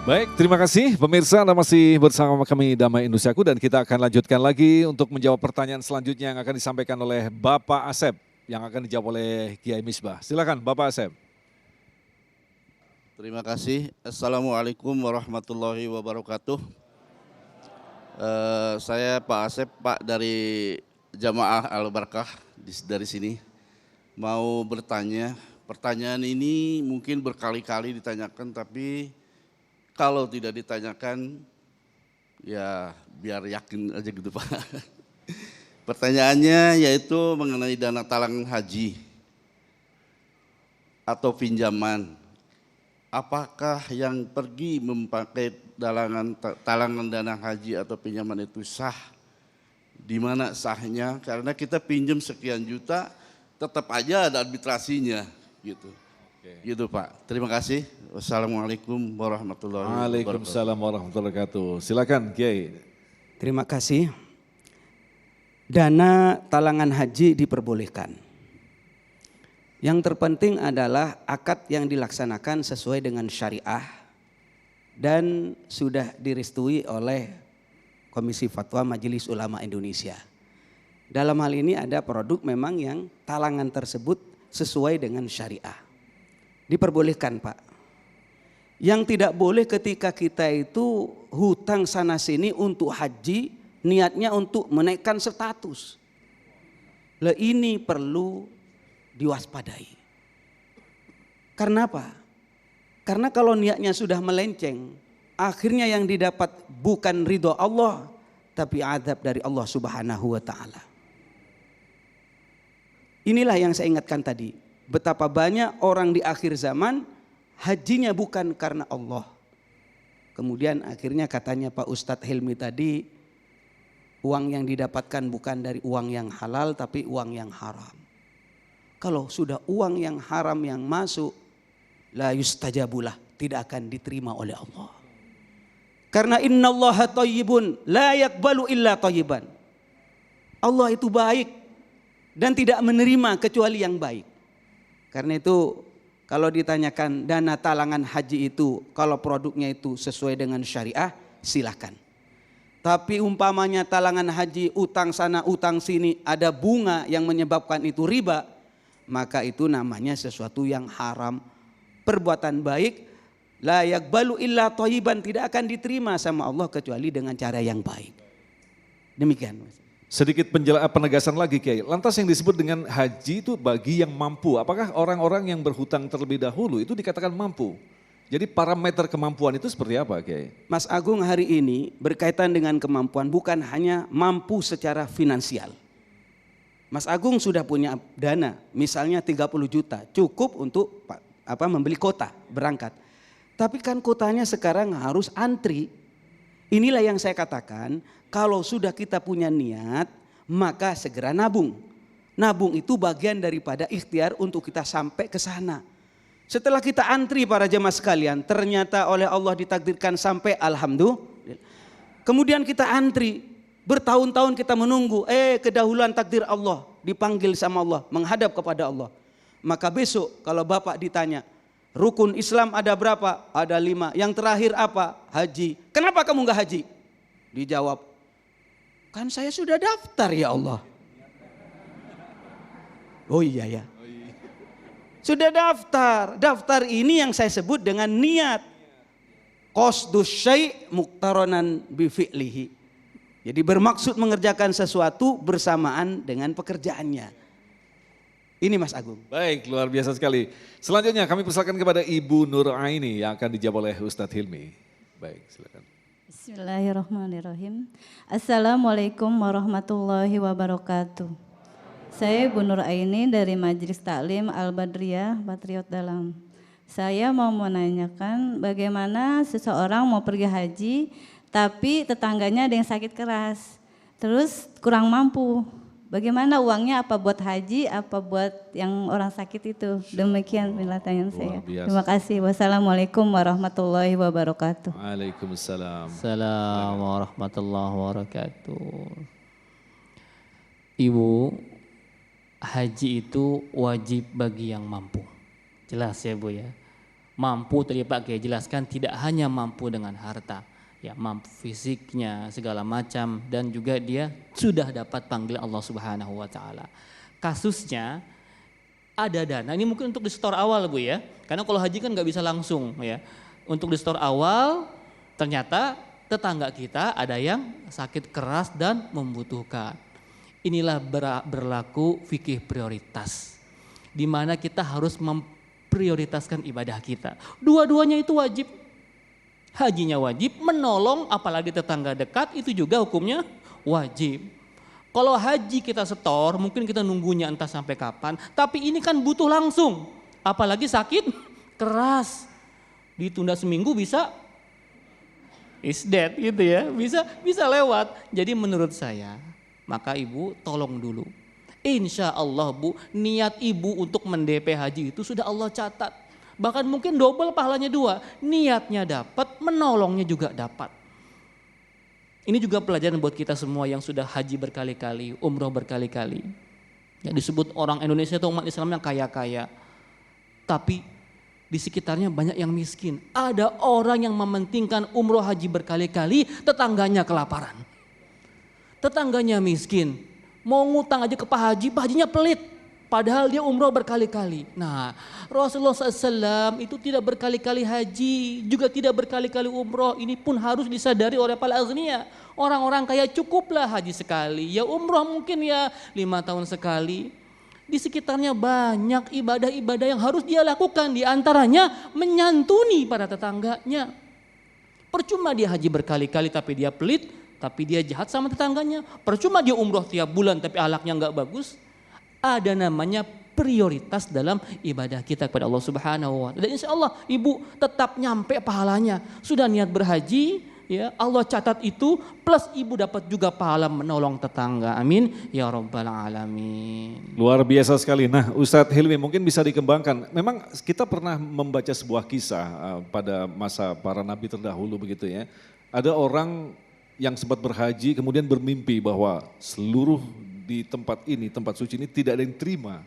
Baik, terima kasih pemirsa, Anda masih bersama kami Damai Indosiaku, dan kita akan lanjutkan lagi untuk menjawab pertanyaan selanjutnya yang akan disampaikan oleh Bapak Asep, yang akan dijawab oleh Kiai Misbah. Silakan Bapak Asep. Terima kasih. Assalamualaikum warahmatullahi wabarakatuh. Saya Pak Asep, Pak dari Jamaah Al-Barkah dari sini. Mau bertanya, pertanyaan ini mungkin berkali-kali ditanyakan, tapi kalau tidak ditanyakan, ya biar yakin aja gitu Pak. Pertanyaannya yaitu mengenai dana talangan haji atau pinjaman. Apakah yang pergi memakai talangan dana haji atau pinjaman itu sah? Di mana sahnya? Karena kita pinjam sekian juta, tetap aja ada arbitrasinya gitu. Gitu Pak. Terima kasih. Wassalamualaikum warahmatullahi wabarakatuh. Waalaikumsalam warahmatullahi wabarakatuh. Silakan Kiai. Terima kasih. Dana talangan haji diperbolehkan. Yang terpenting adalah akad yang dilaksanakan sesuai dengan syariah dan sudah direstui oleh Komisi Fatwa Majelis Ulama Indonesia. Dalam hal ini ada produk memang yang talangan tersebut sesuai dengan syariah. Diperbolehkan Pak. Yang tidak boleh ketika kita itu hutang sana sini untuk haji, niatnya untuk menaikkan status. Lah ini perlu diwaspadai. Karena apa? Karena kalau niatnya sudah melenceng, akhirnya yang didapat bukan ridho Allah, tapi azab dari Allah Subhanahu wa taala. Inilah yang saya ingatkan tadi. Betapa banyak orang di akhir zaman hajinya bukan karena Allah. Kemudian akhirnya katanya Pak Ustadz Hilmi tadi, uang yang didapatkan bukan dari uang yang halal tapi uang yang haram. Kalau sudah uang yang haram yang masuk, la yustajabulah, tidak akan diterima oleh Allah. Karena innallaha thayyibun la yaqbalu illa thayyiban. Allah itu baik dan tidak menerima kecuali yang baik. Karena itu kalau ditanyakan dana talangan haji itu kalau produknya itu sesuai dengan syariah silakan. Tapi umpamanya talangan haji utang sana utang sini ada bunga yang menyebabkan itu riba, maka itu namanya sesuatu yang haram. Perbuatan baik la yaqbalu illa thayyiban, tidak akan diterima sama Allah kecuali dengan cara yang baik. Demikian Mas. Sedikit penegasan lagi Kiai, lantas yang disebut dengan haji itu bagi yang mampu, apakah orang-orang yang berhutang terlebih dahulu itu dikatakan mampu? Jadi parameter kemampuan itu seperti apa Kiai? Mas Agung, hari ini berkaitan dengan kemampuan bukan hanya mampu secara finansial. Mas Agung sudah punya dana, misalnya 30 juta, cukup untuk membeli kota, berangkat. Tapi kan kotanya sekarang harus antri. Inilah yang saya katakan, kalau sudah kita punya niat, maka segera nabung. Nabung itu bagian daripada ikhtiar untuk kita sampai ke sana. Setelah kita antri para jemaah sekalian, ternyata oleh Allah ditakdirkan sampai alhamdulillah. Kemudian kita antri, bertahun-tahun kita menunggu, kedahuluan takdir Allah, dipanggil sama Allah, menghadap kepada Allah. Maka besok kalau Bapak ditanya, rukun Islam ada berapa? Ada 5. Yang terakhir apa? Haji. Kenapa kamu enggak haji? Dijawab, kan saya sudah daftar ya Allah. Oh iya ya. Sudah daftar. Daftar ini yang saya sebut dengan niat. Qasdus syai' muqtaranan bi fi'lihi. Jadi bermaksud mengerjakan sesuatu bersamaan dengan pekerjaannya. Ini Mas Agung. Baik, luar biasa sekali. Selanjutnya kami persilakan kepada Ibu Nur Aini yang akan dijawab oleh Ustadz Hilmi. Baik, silakan. Bismillahirrahmanirrahim. Assalamualaikum warahmatullahi wabarakatuh. Saya Ibu Nur Aini dari Majelis Taklim Al-Badriyah Patriot Dalam. Saya mau menanyakan bagaimana seseorang mau pergi haji tapi tetangganya ada yang sakit keras, terus kurang mampu. Bagaimana uangnya, apa buat haji, apa buat yang orang sakit itu? Demikian pertanyaan saya. Terima kasih. Wassalamualaikum warahmatullahi wabarakatuh. Waalaikumsalam. Assalamualaikum warahmatullahi wabarakatuh. Ibu, haji itu wajib bagi yang mampu. Jelas ya Bu ya. Mampu tadi Pak Kiai jelaskan tidak hanya mampu dengan harta. Ya, mampu fisiknya segala macam dan juga dia sudah dapat panggilan Allah Subhanahu wa taala. Kasusnya ada dana, ini mungkin untuk di store awal Bu ya. Karena kalau haji kan nggak bisa langsung ya. Untuk di store awal ternyata tetangga kita ada yang sakit keras dan membutuhkan. Inilah berlaku fikih prioritas. Di mana kita harus memprioritaskan ibadah kita. Dua-duanya itu wajib. Hajinya wajib, menolong apalagi tetangga dekat itu juga hukumnya wajib. Kalau haji kita setor, mungkin kita nunggunya entah sampai kapan, tapi ini kan butuh langsung. Apalagi sakit keras. Ditunda seminggu bisa is dead gitu ya, bisa lewat. Jadi menurut saya, maka ibu tolong dulu. Insya Allah Bu, niat ibu untuk mendp haji itu sudah Allah catat. Bahkan mungkin double pahalanya 2. Niatnya dapat, menolongnya juga dapat. Ini juga pelajaran buat kita semua yang sudah haji berkali-kali, umroh berkali-kali. Ya, disebut orang Indonesia itu umat Islam yang kaya-kaya. Tapi di sekitarnya banyak yang miskin. Ada orang yang mementingkan umroh haji berkali-kali, tetangganya kelaparan. Tetangganya miskin, mau ngutang aja ke Pak Hajinya pelit. Padahal dia umroh berkali-kali. Nah, Rasulullah SAW itu tidak berkali-kali haji, juga tidak berkali-kali umroh. Ini pun harus disadari oleh para aghnia. Orang-orang kaya cukuplah haji sekali. Ya umroh mungkin ya 5 tahun sekali. Di sekitarnya banyak ibadah-ibadah yang harus dia lakukan. Di antaranya menyantuni para tetangganya. Percuma dia haji berkali-kali tapi dia pelit, tapi dia jahat sama tetangganya. Percuma dia umroh tiap bulan tapi akhlaknya enggak bagus. Ada namanya prioritas dalam ibadah kita kepada Allah Subhanahu wa taala. Dan insya Allah ibu tetap nyampe pahalanya. Sudah niat berhaji, ya Allah catat itu, plus ibu dapat juga pahala menolong tetangga. Amin ya rabbal alamin. Luar biasa sekali. Nah, Ustadz Hilmi mungkin bisa dikembangkan. Memang kita pernah membaca sebuah kisah pada masa para nabi terdahulu begitu ya. Ada orang yang sempat berhaji kemudian bermimpi bahwa seluruh di tempat ini, tempat suci ini tidak ada yang terima.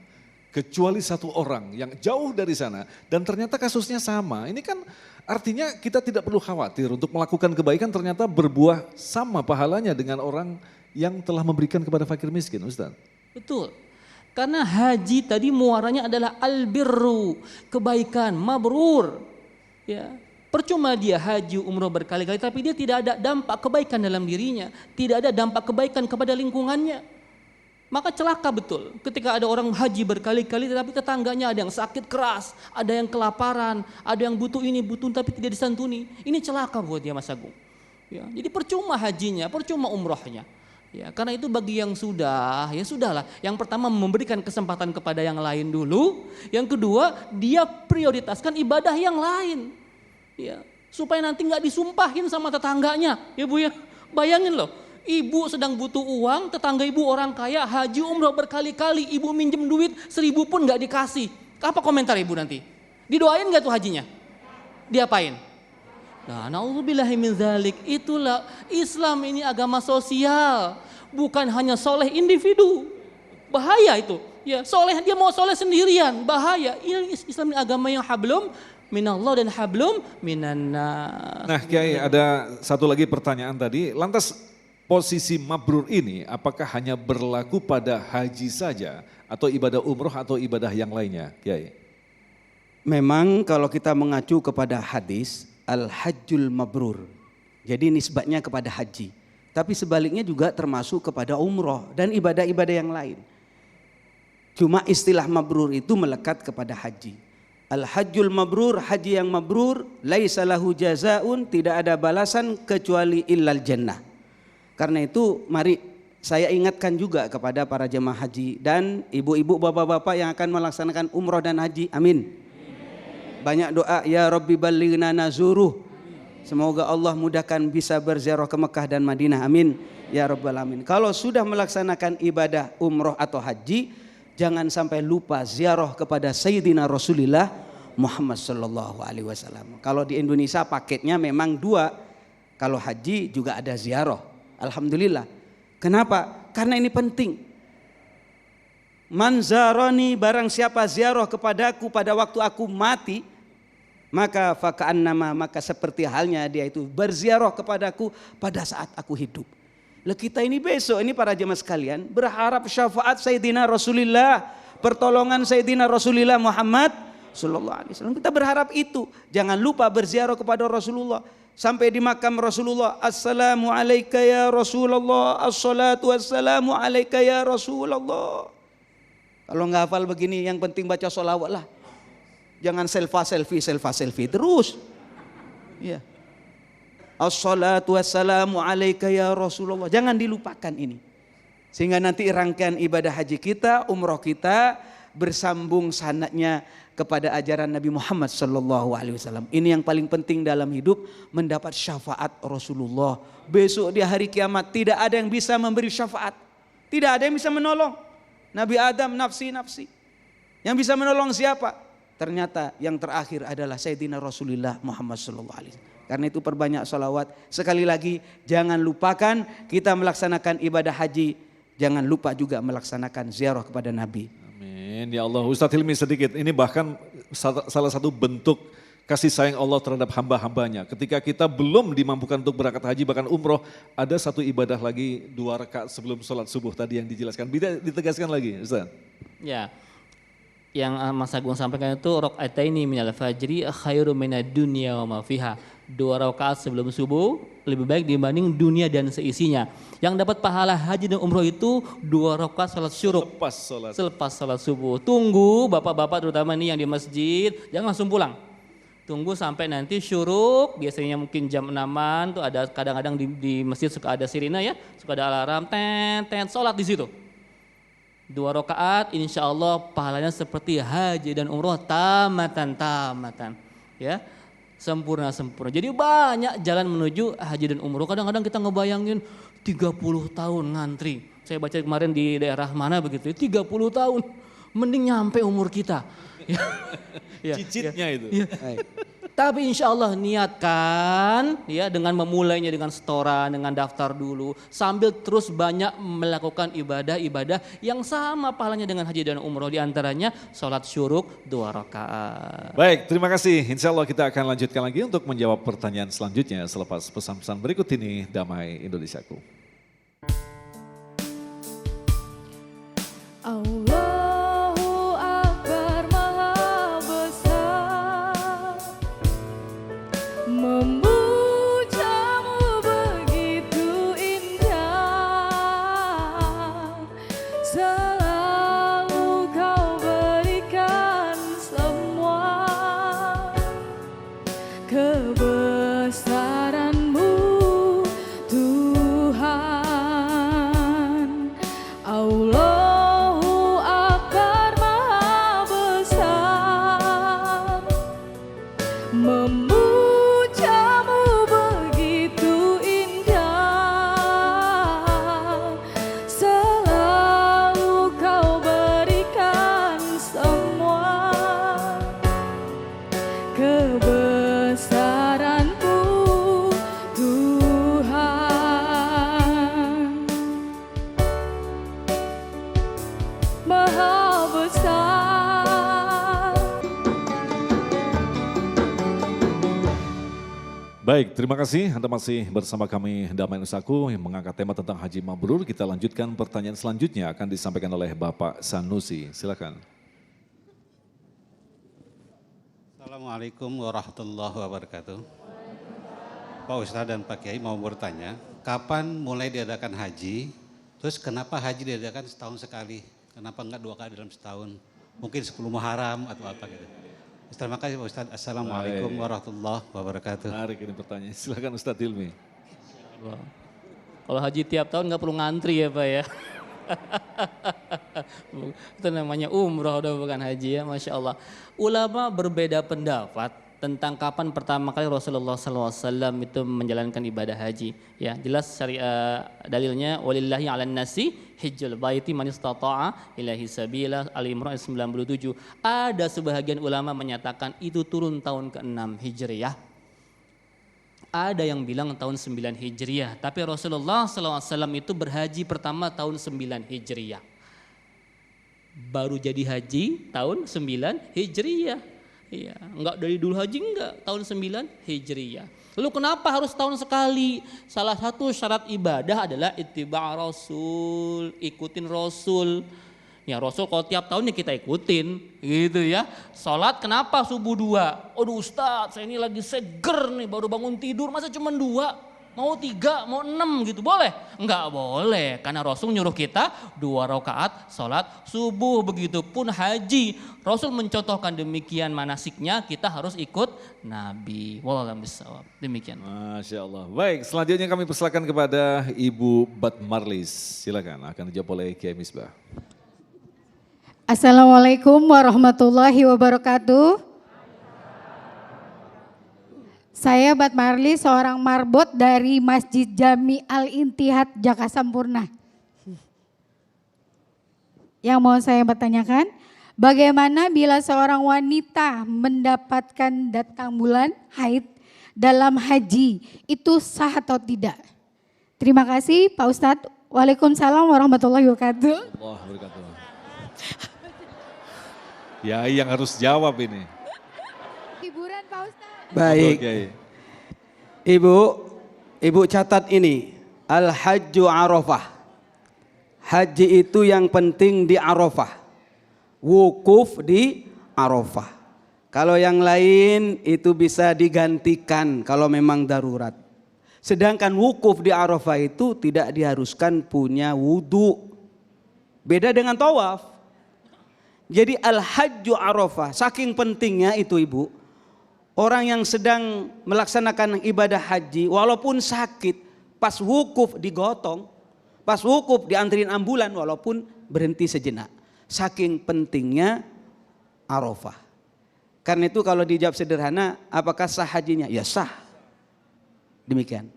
Kecuali satu orang yang jauh dari sana. Dan ternyata kasusnya sama. Ini kan artinya kita tidak perlu khawatir untuk melakukan kebaikan ternyata berbuah sama pahalanya dengan orang yang telah memberikan kepada fakir miskin, Ustaz. Betul. Karena haji tadi muaranya adalah albirru, kebaikan, mabrur. Ya. Percuma dia haji umroh berkali-kali tapi dia tidak ada dampak kebaikan dalam dirinya. Tidak ada dampak kebaikan kepada lingkungannya. Maka celaka betul ketika ada orang haji berkali-kali tetapi tetangganya ada yang sakit keras, ada yang kelaparan, ada yang butuh ini, butuh tapi tidak disantuni. Ini celaka buat dia Mas Agung. Ya, jadi percuma hajinya, percuma umrohnya. Ya, karena itu bagi yang sudah, ya sudahlah. Yang pertama memberikan kesempatan kepada yang lain dulu. Yang kedua dia prioritaskan ibadah yang lain. Ya, supaya nanti nggak disumpahin sama tetangganya. Ya Bu ya, bayangin loh. Ibu sedang butuh uang, tetangga ibu orang kaya, haji umroh berkali-kali, ibu minjem duit 1.000 pun gak dikasih. Apa komentar ibu nanti? Didoain nggak tuh hajinya? Diapain? Nah, naudzubillahi min dzalik. Itulah Islam ini agama sosial, bukan hanya soleh individu. Bahaya itu. Ya, soleh dia mau soleh sendirian, bahaya. Ini Islam ini agama yang hablum minallah dan hablum minannas. Nah, Kiai, ada satu lagi pertanyaan tadi. Lantas posisi mabrur ini apakah hanya berlaku pada haji saja atau ibadah umroh atau ibadah yang lainnya, Kiai? Memang kalau kita mengacu kepada hadis al-hajjul mabrur, jadi nisbatnya kepada haji. Tapi sebaliknya juga termasuk kepada umroh dan ibadah-ibadah yang lain. Cuma istilah mabrur itu melekat kepada haji. Al-hajjul mabrur, haji yang mabrur, laisa lahu jazaun, tidak ada balasan kecuali illal jannah. Karena itu mari saya ingatkan juga kepada para jemaah haji dan ibu-ibu, bapak-bapak yang akan melaksanakan umroh dan haji. Amin. Banyak doa, ya Rabbi ballighna nazuruh. Semoga Allah mudahkan bisa berziarah ke Mekah dan Madinah. Amin. Ya Rabbal Alamin. Kalau sudah melaksanakan ibadah umroh atau haji, jangan sampai lupa ziarah kepada Sayyidina Rasulullah Muhammad sallallahu alaihi wasallam. Kalau di Indonesia paketnya memang 2. Kalau haji juga ada ziarah. Alhamdulillah. Kenapa? Karena ini penting. Man zarani, barang siapa ziarah kepadaku pada waktu aku mati, maka faka'annama, maka seperti halnya dia itu berziarah kepadaku pada saat aku hidup. Lah kita ini besok ini para jemaah sekalian berharap syafaat Sayyidina Rasulullah, pertolongan Sayyidina Rasulullah Muhammad sallallahu alaihi wasallam. Kita berharap itu. Jangan lupa berziarah kepada Rasulullah. Sampai di makam Rasulullah, assalamu alayka ya Rasulullah, assalatu wassalamu alayka ya Rasulullah. Kalau nggak hafal begini, yang penting baca sholawat lah. Jangan selfie terus. Ya. Assalatu wassalamu alayka ya Rasulullah. Jangan dilupakan ini. Sehingga nanti rangkaian ibadah haji kita, umroh kita bersambung sanadnya kepada ajaran Nabi Muhammad sallallahu alaihi wasallam. Ini yang paling penting dalam hidup, mendapat syafaat Rasulullah. Besok di hari kiamat tidak ada yang bisa memberi syafaat. Tidak ada yang bisa menolong. Nabi Adam nafsi. Yang bisa menolong siapa? Ternyata yang terakhir adalah Sayyidina Rasulullah Muhammad sallallahu alaihi wasallam. Karena itu perbanyak salawat. Sekali lagi jangan lupakan kita melaksanakan ibadah haji, jangan lupa juga melaksanakan ziarah kepada Nabi. Amin. Ya Allah, Ustadz Hilmi sedikit. Ini bahkan salah satu bentuk kasih sayang Allah terhadap hamba-hambanya. Ketika kita belum dimampukan untuk berangkat haji bahkan umroh, ada satu ibadah lagi 2 rakaat sebelum sholat subuh tadi yang dijelaskan. Bisa ditegaskan lagi, Ustaz? Ya, yang Mas Agung sampaikan itu rakaataini minal fajri khairu minad dunya wa ma fiha. 2 rakaat sebelum subuh lebih baik dibanding dunia dan seisinya. Yang dapat pahala haji dan umroh itu 2 rakaat salat syuruk. Selepas salat subuh. Tunggu bapak-bapak terutama nih yang di masjid, jangan langsung pulang. Tunggu sampai nanti syuruk, biasanya mungkin jam 6-an tuh ada kadang-kadang di masjid suka ada sirine ya, suka ada alarm, tet, sholat di situ. 2 rakaat, insya Allah pahalanya seperti haji dan umroh tamatan, ya sempurna. Jadi banyak jalan menuju haji dan umroh. Kadang-kadang kita ngebayangin 30 tahun ngantri. Saya baca kemarin di daerah mana begitu, 30 tahun, mending nyampe umur kita. Cicitnya itu. Ya. Tapi insya Allah niatkan ya dengan memulainya dengan setoran, dengan daftar dulu. Sambil terus banyak melakukan ibadah-ibadah yang sama pahalanya dengan haji dan umroh. Di antaranya sholat syuruk 2 rakaat. Baik, terima kasih. Insya Allah kita akan lanjutkan lagi untuk menjawab pertanyaan selanjutnya selepas pesan-pesan berikut ini. Damai Indonesiaku. Allahu Akbar Maha Besar, memujamu begitu indah, selalu kau berikan semua kebesaranmu Tuhan. Allahu Baik, terima kasih. Anda masih bersama kami Damai Nusaku yang mengangkat tema tentang Haji Mabrur. Kita lanjutkan pertanyaan selanjutnya akan disampaikan oleh Bapak Sanusi. Silakan. Assalamualaikum warahmatullahi wabarakatuh. Pak Ustadz dan Pak Kiai mau bertanya, kapan mulai diadakan haji? Terus kenapa haji diadakan setahun sekali? Kenapa enggak 2 kali dalam setahun? Mungkin 10 Muharram atau apa gitu. Terima kasih Pak Ustadz. Assalamualaikum warahmatullahi wabarakatuh. Menarik ini pertanyaan. Silakan Ustadz Hilmi. Kalau haji tiap tahun nggak perlu ngantri ya Pak ya. Itu namanya umroh udah bukan haji ya, Masya Allah. Ulama berbeda pendapat tentang kapan pertama kali Rasulullah SAW itu menjalankan ibadah haji. Ya, jelas syariah dalilnya walillahi 'alan nasi hijjul baiti man istata'a ilaihi sabila, Al-Imran 97. Ada sebahagian ulama menyatakan itu turun tahun ke-6 Hijriyah. Ada yang bilang tahun 9 Hijriyah, tapi Rasulullah SAW itu berhaji pertama tahun 9 Hijriyah. Baru jadi haji tahun 9 Hijriyah. Iya, enggak dari dulu haji enggak, tahun 9 Hijriyah. Lalu kenapa harus tahun sekali? Salah satu syarat ibadah adalah ittiba' Rasul, ikutin Rasul. Ya Rasul kalau tiap tahun ya kita ikutin gitu ya. Salat kenapa subuh 2? Aduh Ustadz saya ini lagi seger nih baru bangun tidur masa cuma 2? Mau 3, mau 6 gitu boleh? Enggak boleh karena Rasul nyuruh kita 2 rakaat salat subuh. Begitupun haji. Rasul mencontohkan demikian manasiknya kita harus ikut Nabi. Wallahu a'lam. Demikian. Masya Allah. Baik selanjutnya kami persilakan kepada Ibu Bat Marlis. Silakan akan dijawab oleh Kiai Misbah. Assalamualaikum warahmatullahi wabarakatuh. Saya Bat Marli, seorang marbot dari Masjid Jami Al-Intihad Jakarta Sampurna. Yang mau saya bertanyakan, bagaimana bila seorang wanita mendapatkan datang bulan haid dalam haji, itu sah atau tidak? Terima kasih Pak Ustadz. Waalaikumsalam warahmatullahi wabarakatuh. Allah wabarakatuh. Ya yang harus jawab ini. Hiburan Pak Ustadz. Baik. Ibu catat ini. Al-Hajju Arafah. Haji itu yang penting di Arafah. Wukuf di Arafah. Kalau yang lain itu bisa digantikan kalau memang darurat. Sedangkan wukuf di Arafah itu tidak diharuskan punya wudu. Beda dengan tawaf. Jadi Al-Hajju Arafah, saking pentingnya itu Ibu. Orang yang sedang melaksanakan ibadah haji walaupun sakit, pas wukuf digotong, pas wukuf dianterin ambulan walaupun berhenti sejenak. Saking pentingnya Arafah. Karena itu kalau dijawab sederhana, apakah sah hajinya? Ya sah. Demikian.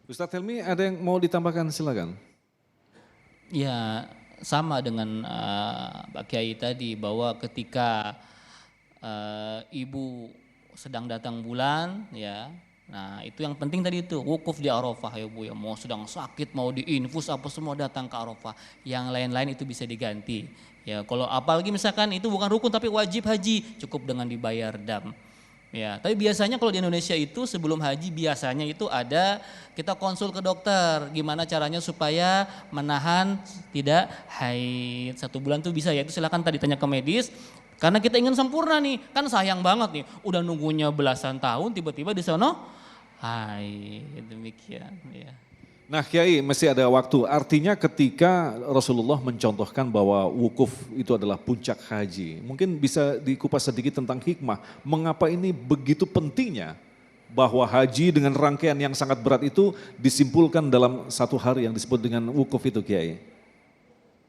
Ustadz Helmi ada yang mau ditambahkan silakan. Ya sama dengan Pak Kiai tadi bahwa ketika ibu sedang datang bulan ya, nah itu yang penting tadi itu wukuf di Arafah ya Bu ya, mau sedang sakit mau diinfus apa semua datang ke Arafah, yang lain-lain itu bisa diganti ya. Kalau apalagi misalkan itu bukan rukun tapi wajib haji, cukup dengan dibayar dam ya. Tapi biasanya kalau di Indonesia itu sebelum haji biasanya itu ada kita konsul ke dokter gimana caranya supaya menahan tidak haid 1 bulan tuh bisa ya, itu silakan tadi tanya ke medis. Karena kita ingin sempurna nih, kan sayang banget nih, udah nunggunya belasan tahun tiba-tiba di sana, hai demikian ya. Nah Kiai masih ada waktu, artinya ketika Rasulullah mencontohkan bahwa wukuf itu adalah puncak haji, mungkin bisa dikupas sedikit tentang hikmah, mengapa ini begitu pentingnya bahwa haji dengan rangkaian yang sangat berat itu disimpulkan dalam 1 hari yang disebut dengan wukuf itu Kiai?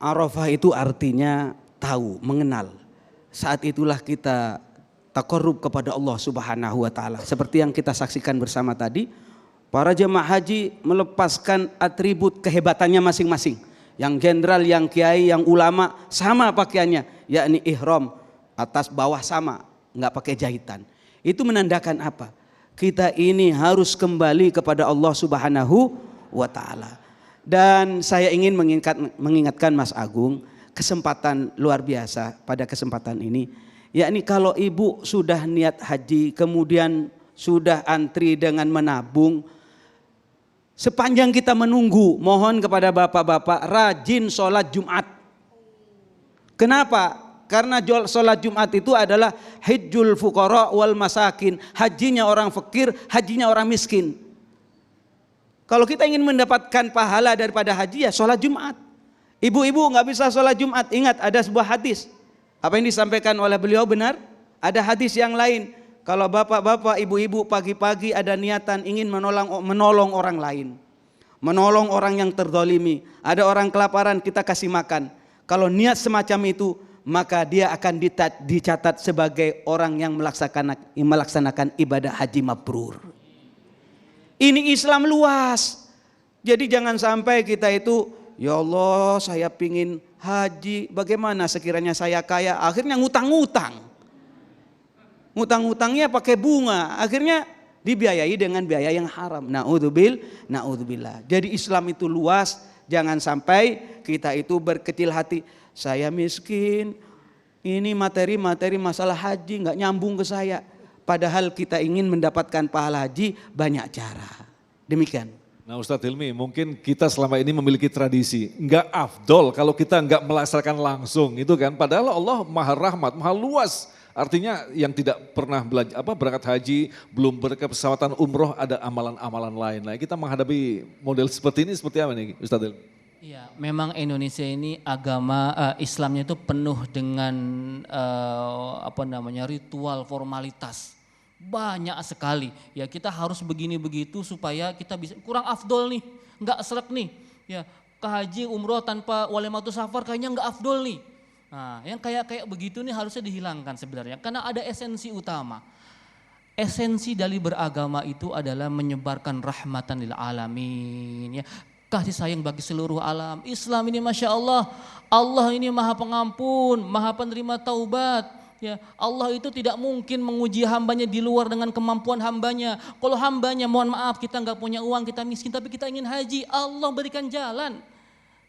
Arafah itu artinya tahu, mengenal. Saat itulah kita taqarrub kepada Allah Subhanahu wa taala. Seperti yang kita saksikan bersama tadi, para jemaah haji melepaskan atribut kehebatannya masing-masing. Yang jenderal, yang kiai, yang ulama sama pakaiannya, yakni ihram atas bawah sama, enggak pakai jahitan. Itu menandakan apa? Kita ini harus kembali kepada Allah Subhanahu wa taala. Dan saya ingin mengingatkan Mas Agung, kesempatan luar biasa pada kesempatan ini, yakni kalau ibu sudah niat haji kemudian sudah antri dengan menabung. Sepanjang kita menunggu, mohon kepada bapak-bapak rajin sholat Jumat. Kenapa? Karena sholat Jumat itu adalah hajjul fuqara wal masakin. Hajinya orang fakir, hajinya orang miskin. Kalau kita ingin mendapatkan pahala daripada haji, ya sholat Jumat. Ibu-ibu nggak bisa sholat Jumat, ingat ada sebuah hadis. Apa yang disampaikan oleh beliau benar? Ada hadis yang lain. Kalau bapak-bapak, ibu-ibu pagi-pagi ada niatan ingin menolong orang lain. Menolong orang yang terzalimi. Ada orang kelaparan, kita kasih makan. Kalau niat semacam itu, maka dia akan dicatat sebagai orang yang melaksanakan ibadah haji mabrur. Ini Islam luas. Jadi jangan sampai kita itu, ya Allah saya pingin haji, bagaimana sekiranya saya kaya, akhirnya ngutang-ngutang. Ngutang-ngutangnya pakai bunga, akhirnya dibiayai dengan biaya yang haram. Na'udzubillah. Jadi Islam itu luas, jangan sampai kita itu berkecil hati. Saya miskin, ini materi-materi masalah haji nggak nyambung ke saya. Padahal kita ingin mendapatkan pahala haji banyak cara. Demikian. Nah Ustadz Hilmi, mungkin kita selama ini memiliki tradisi, nggak afdol kalau kita nggak melaksanakan langsung itu kan. Padahal Allah maha rahmat, maha luas. Artinya yang tidak pernah berangkat haji, belum berkesempatan umroh, ada amalan-amalan lain. Nah kita menghadapi model seperti ini seperti apa nih Ustadz Hilmi? Iya, memang Indonesia ini agama Islamnya itu penuh dengan ritual formalitas. Banyak sekali. Ya kita harus begini begitu supaya kita bisa kurang afdol nih, nggak srek nih. Ya ke haji umroh tanpa walimatus safar kayaknya nggak afdol nih. Nah, yang kayak begitu nih harusnya dihilangkan sebenarnya karena ada esensi utama. Esensi dari beragama itu adalah menyebarkan rahmatan lil alamin, ya. Kasih sayang bagi seluruh alam. Islam ini Masya Allah, Allah ini maha pengampun, maha penerima taubat. Ya, Allah itu tidak mungkin menguji hambanya di luar dengan kemampuan hambanya. Kalau hambanya mohon maaf kita nggak punya uang, kita miskin tapi kita ingin haji, Allah berikan jalan.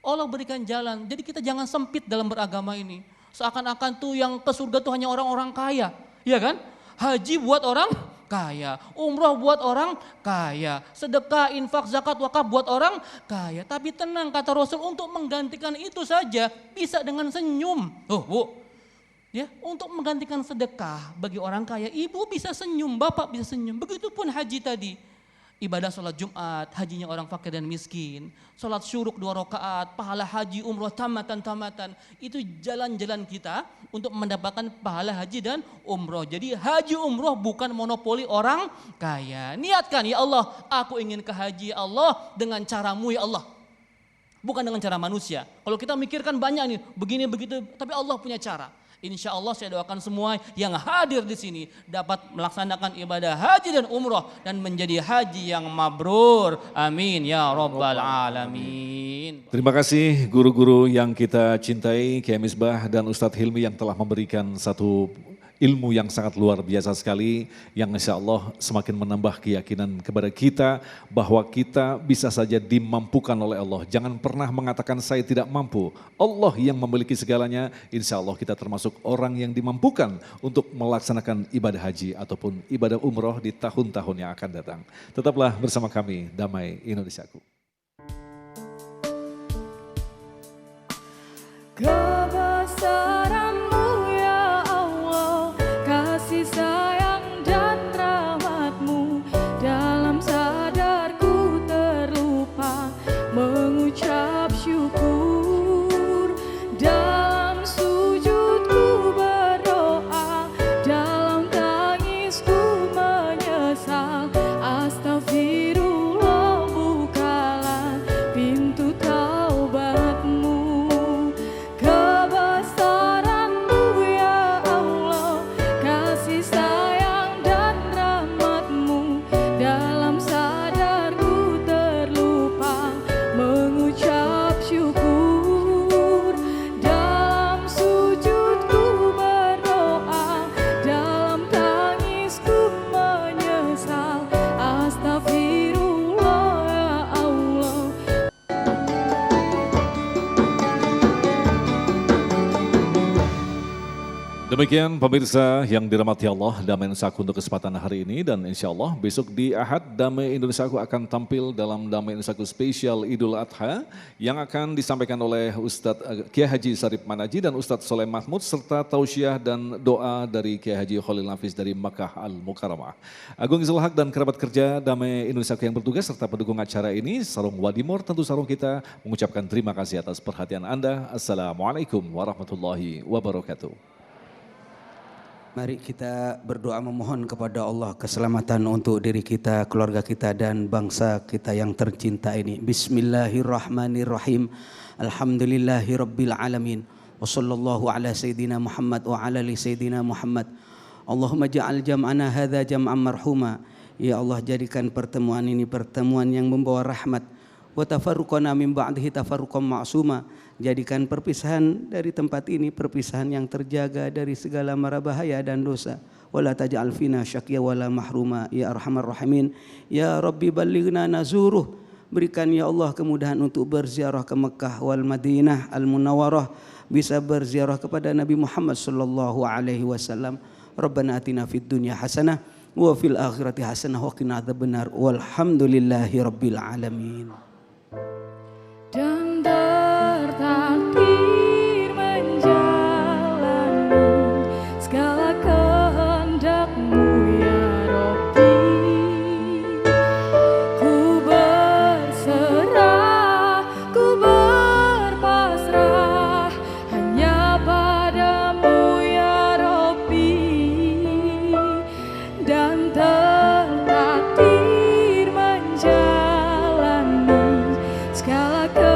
Allah berikan jalan. Jadi kita jangan sempit dalam beragama ini. Seakan-akan tuh yang ke surga tuh hanya orang-orang kaya. Iya kan? Haji buat orang kaya. Umroh buat orang kaya. Sedekah, infak, zakat, wakaf buat orang kaya. Tapi tenang kata Rasul, untuk menggantikan itu saja bisa dengan senyum. Oh Bu, ya, untuk menggantikan sedekah bagi orang kaya, ibu bisa senyum, bapak bisa senyum. Begitupun haji tadi. Ibadah sholat Jumat, hajinya orang fakir dan miskin. Sholat syuruk 2 rakaat, pahala haji umroh tamatan. Itu jalan-jalan kita untuk mendapatkan pahala haji dan umroh. Jadi haji umroh bukan monopoli orang kaya. Niatkan, ya Allah, aku ingin ke haji Allah dengan caramu ya Allah. Bukan dengan cara manusia. Kalau kita mikirkan banyak nih, begini begitu, tapi Allah punya cara. Insya Allah saya doakan semua yang hadir di sini dapat melaksanakan ibadah haji dan umroh dan menjadi haji yang mabrur. Amin ya Rabbal Alamin. Terima kasih guru-guru yang kita cintai, Kiai Misbah dan Ustadz Hilmi yang telah memberikan satu ilmu yang sangat luar biasa sekali yang insya Allah semakin menambah keyakinan kepada kita bahwa kita bisa saja dimampukan oleh Allah. Jangan pernah mengatakan saya tidak mampu. Allah yang memiliki segalanya, insya Allah kita termasuk orang yang dimampukan untuk melaksanakan ibadah haji ataupun ibadah umroh di tahun-tahun yang akan datang. Tetaplah bersama kami, Damai Indonesiaku. Kebesaran-Mu ya Allah, kasih sayang dan rahmat-Mu, dalam sadarku terlupa mengucap syukur, dalam sujudku berdoa, dalam tangisku menyesal, astagfirullah bukan Demikian pemirsa yang dirahmati Allah, Damai Indonesiaku untuk kesempatan hari ini, dan insya Allah besok di Ahad Damai Indonesiaku akan tampil dalam Damai Indonesiaku spesial Idul Adha yang akan disampaikan oleh Ustadz Kiai Haji Sarip Manaji dan Ustadz Soleh Mahmud serta tausiah dan doa dari Kiai Haji Khalil Nafis dari Makkah Al-Mukarramah. Agung Izul Haq dan kerabat kerja Damai Indonesiaku yang bertugas serta pendukung acara ini, Sarung Wadimor tentu sarung kita mengucapkan terima kasih atas perhatian Anda. Assalamualaikum warahmatullahi wabarakatuh. Mari kita berdoa memohon kepada Allah keselamatan untuk diri kita, keluarga kita dan bangsa kita yang tercinta ini. Bismillahirrahmanirrahim. Alhamdulillahirabbil alamin. Wassallallahu ala sayyidina Muhammad wa ala ali sayyidina Muhammad. Allahumma ja'al jam'ana hadza jam'an marhuma. Ya Allah, jadikan pertemuan ini pertemuan yang membawa rahmat. Wa tafarruqana min ba'dihi tafarruqan ma'suma. Jadikan perpisahan dari tempat ini perpisahan yang terjaga dari segala mara bahaya dan dosa. Wala taj'al fina syaqiyya wala mahruma ya arhamar rahimin. Ya Rabbi ballighna nazuruh. Berikan ya Allah kemudahan untuk berziarah ke Mekah wal Madinah al Munawwarah, bisa berziarah kepada Nabi Muhammad sallallahu alaihi wasallam. Rabbana atina fid dunya hasanah wa fil akhirati hasanah wa qina adzabannar. Walhamdulillahi rabbil alamin. Dan tertakdir menjalani segala kehendak-Mu ya Rabbi. Ku berserah, ku berpasrah hanya padamu ya Rabbi. Dan tertakdir menjalani segala kehendak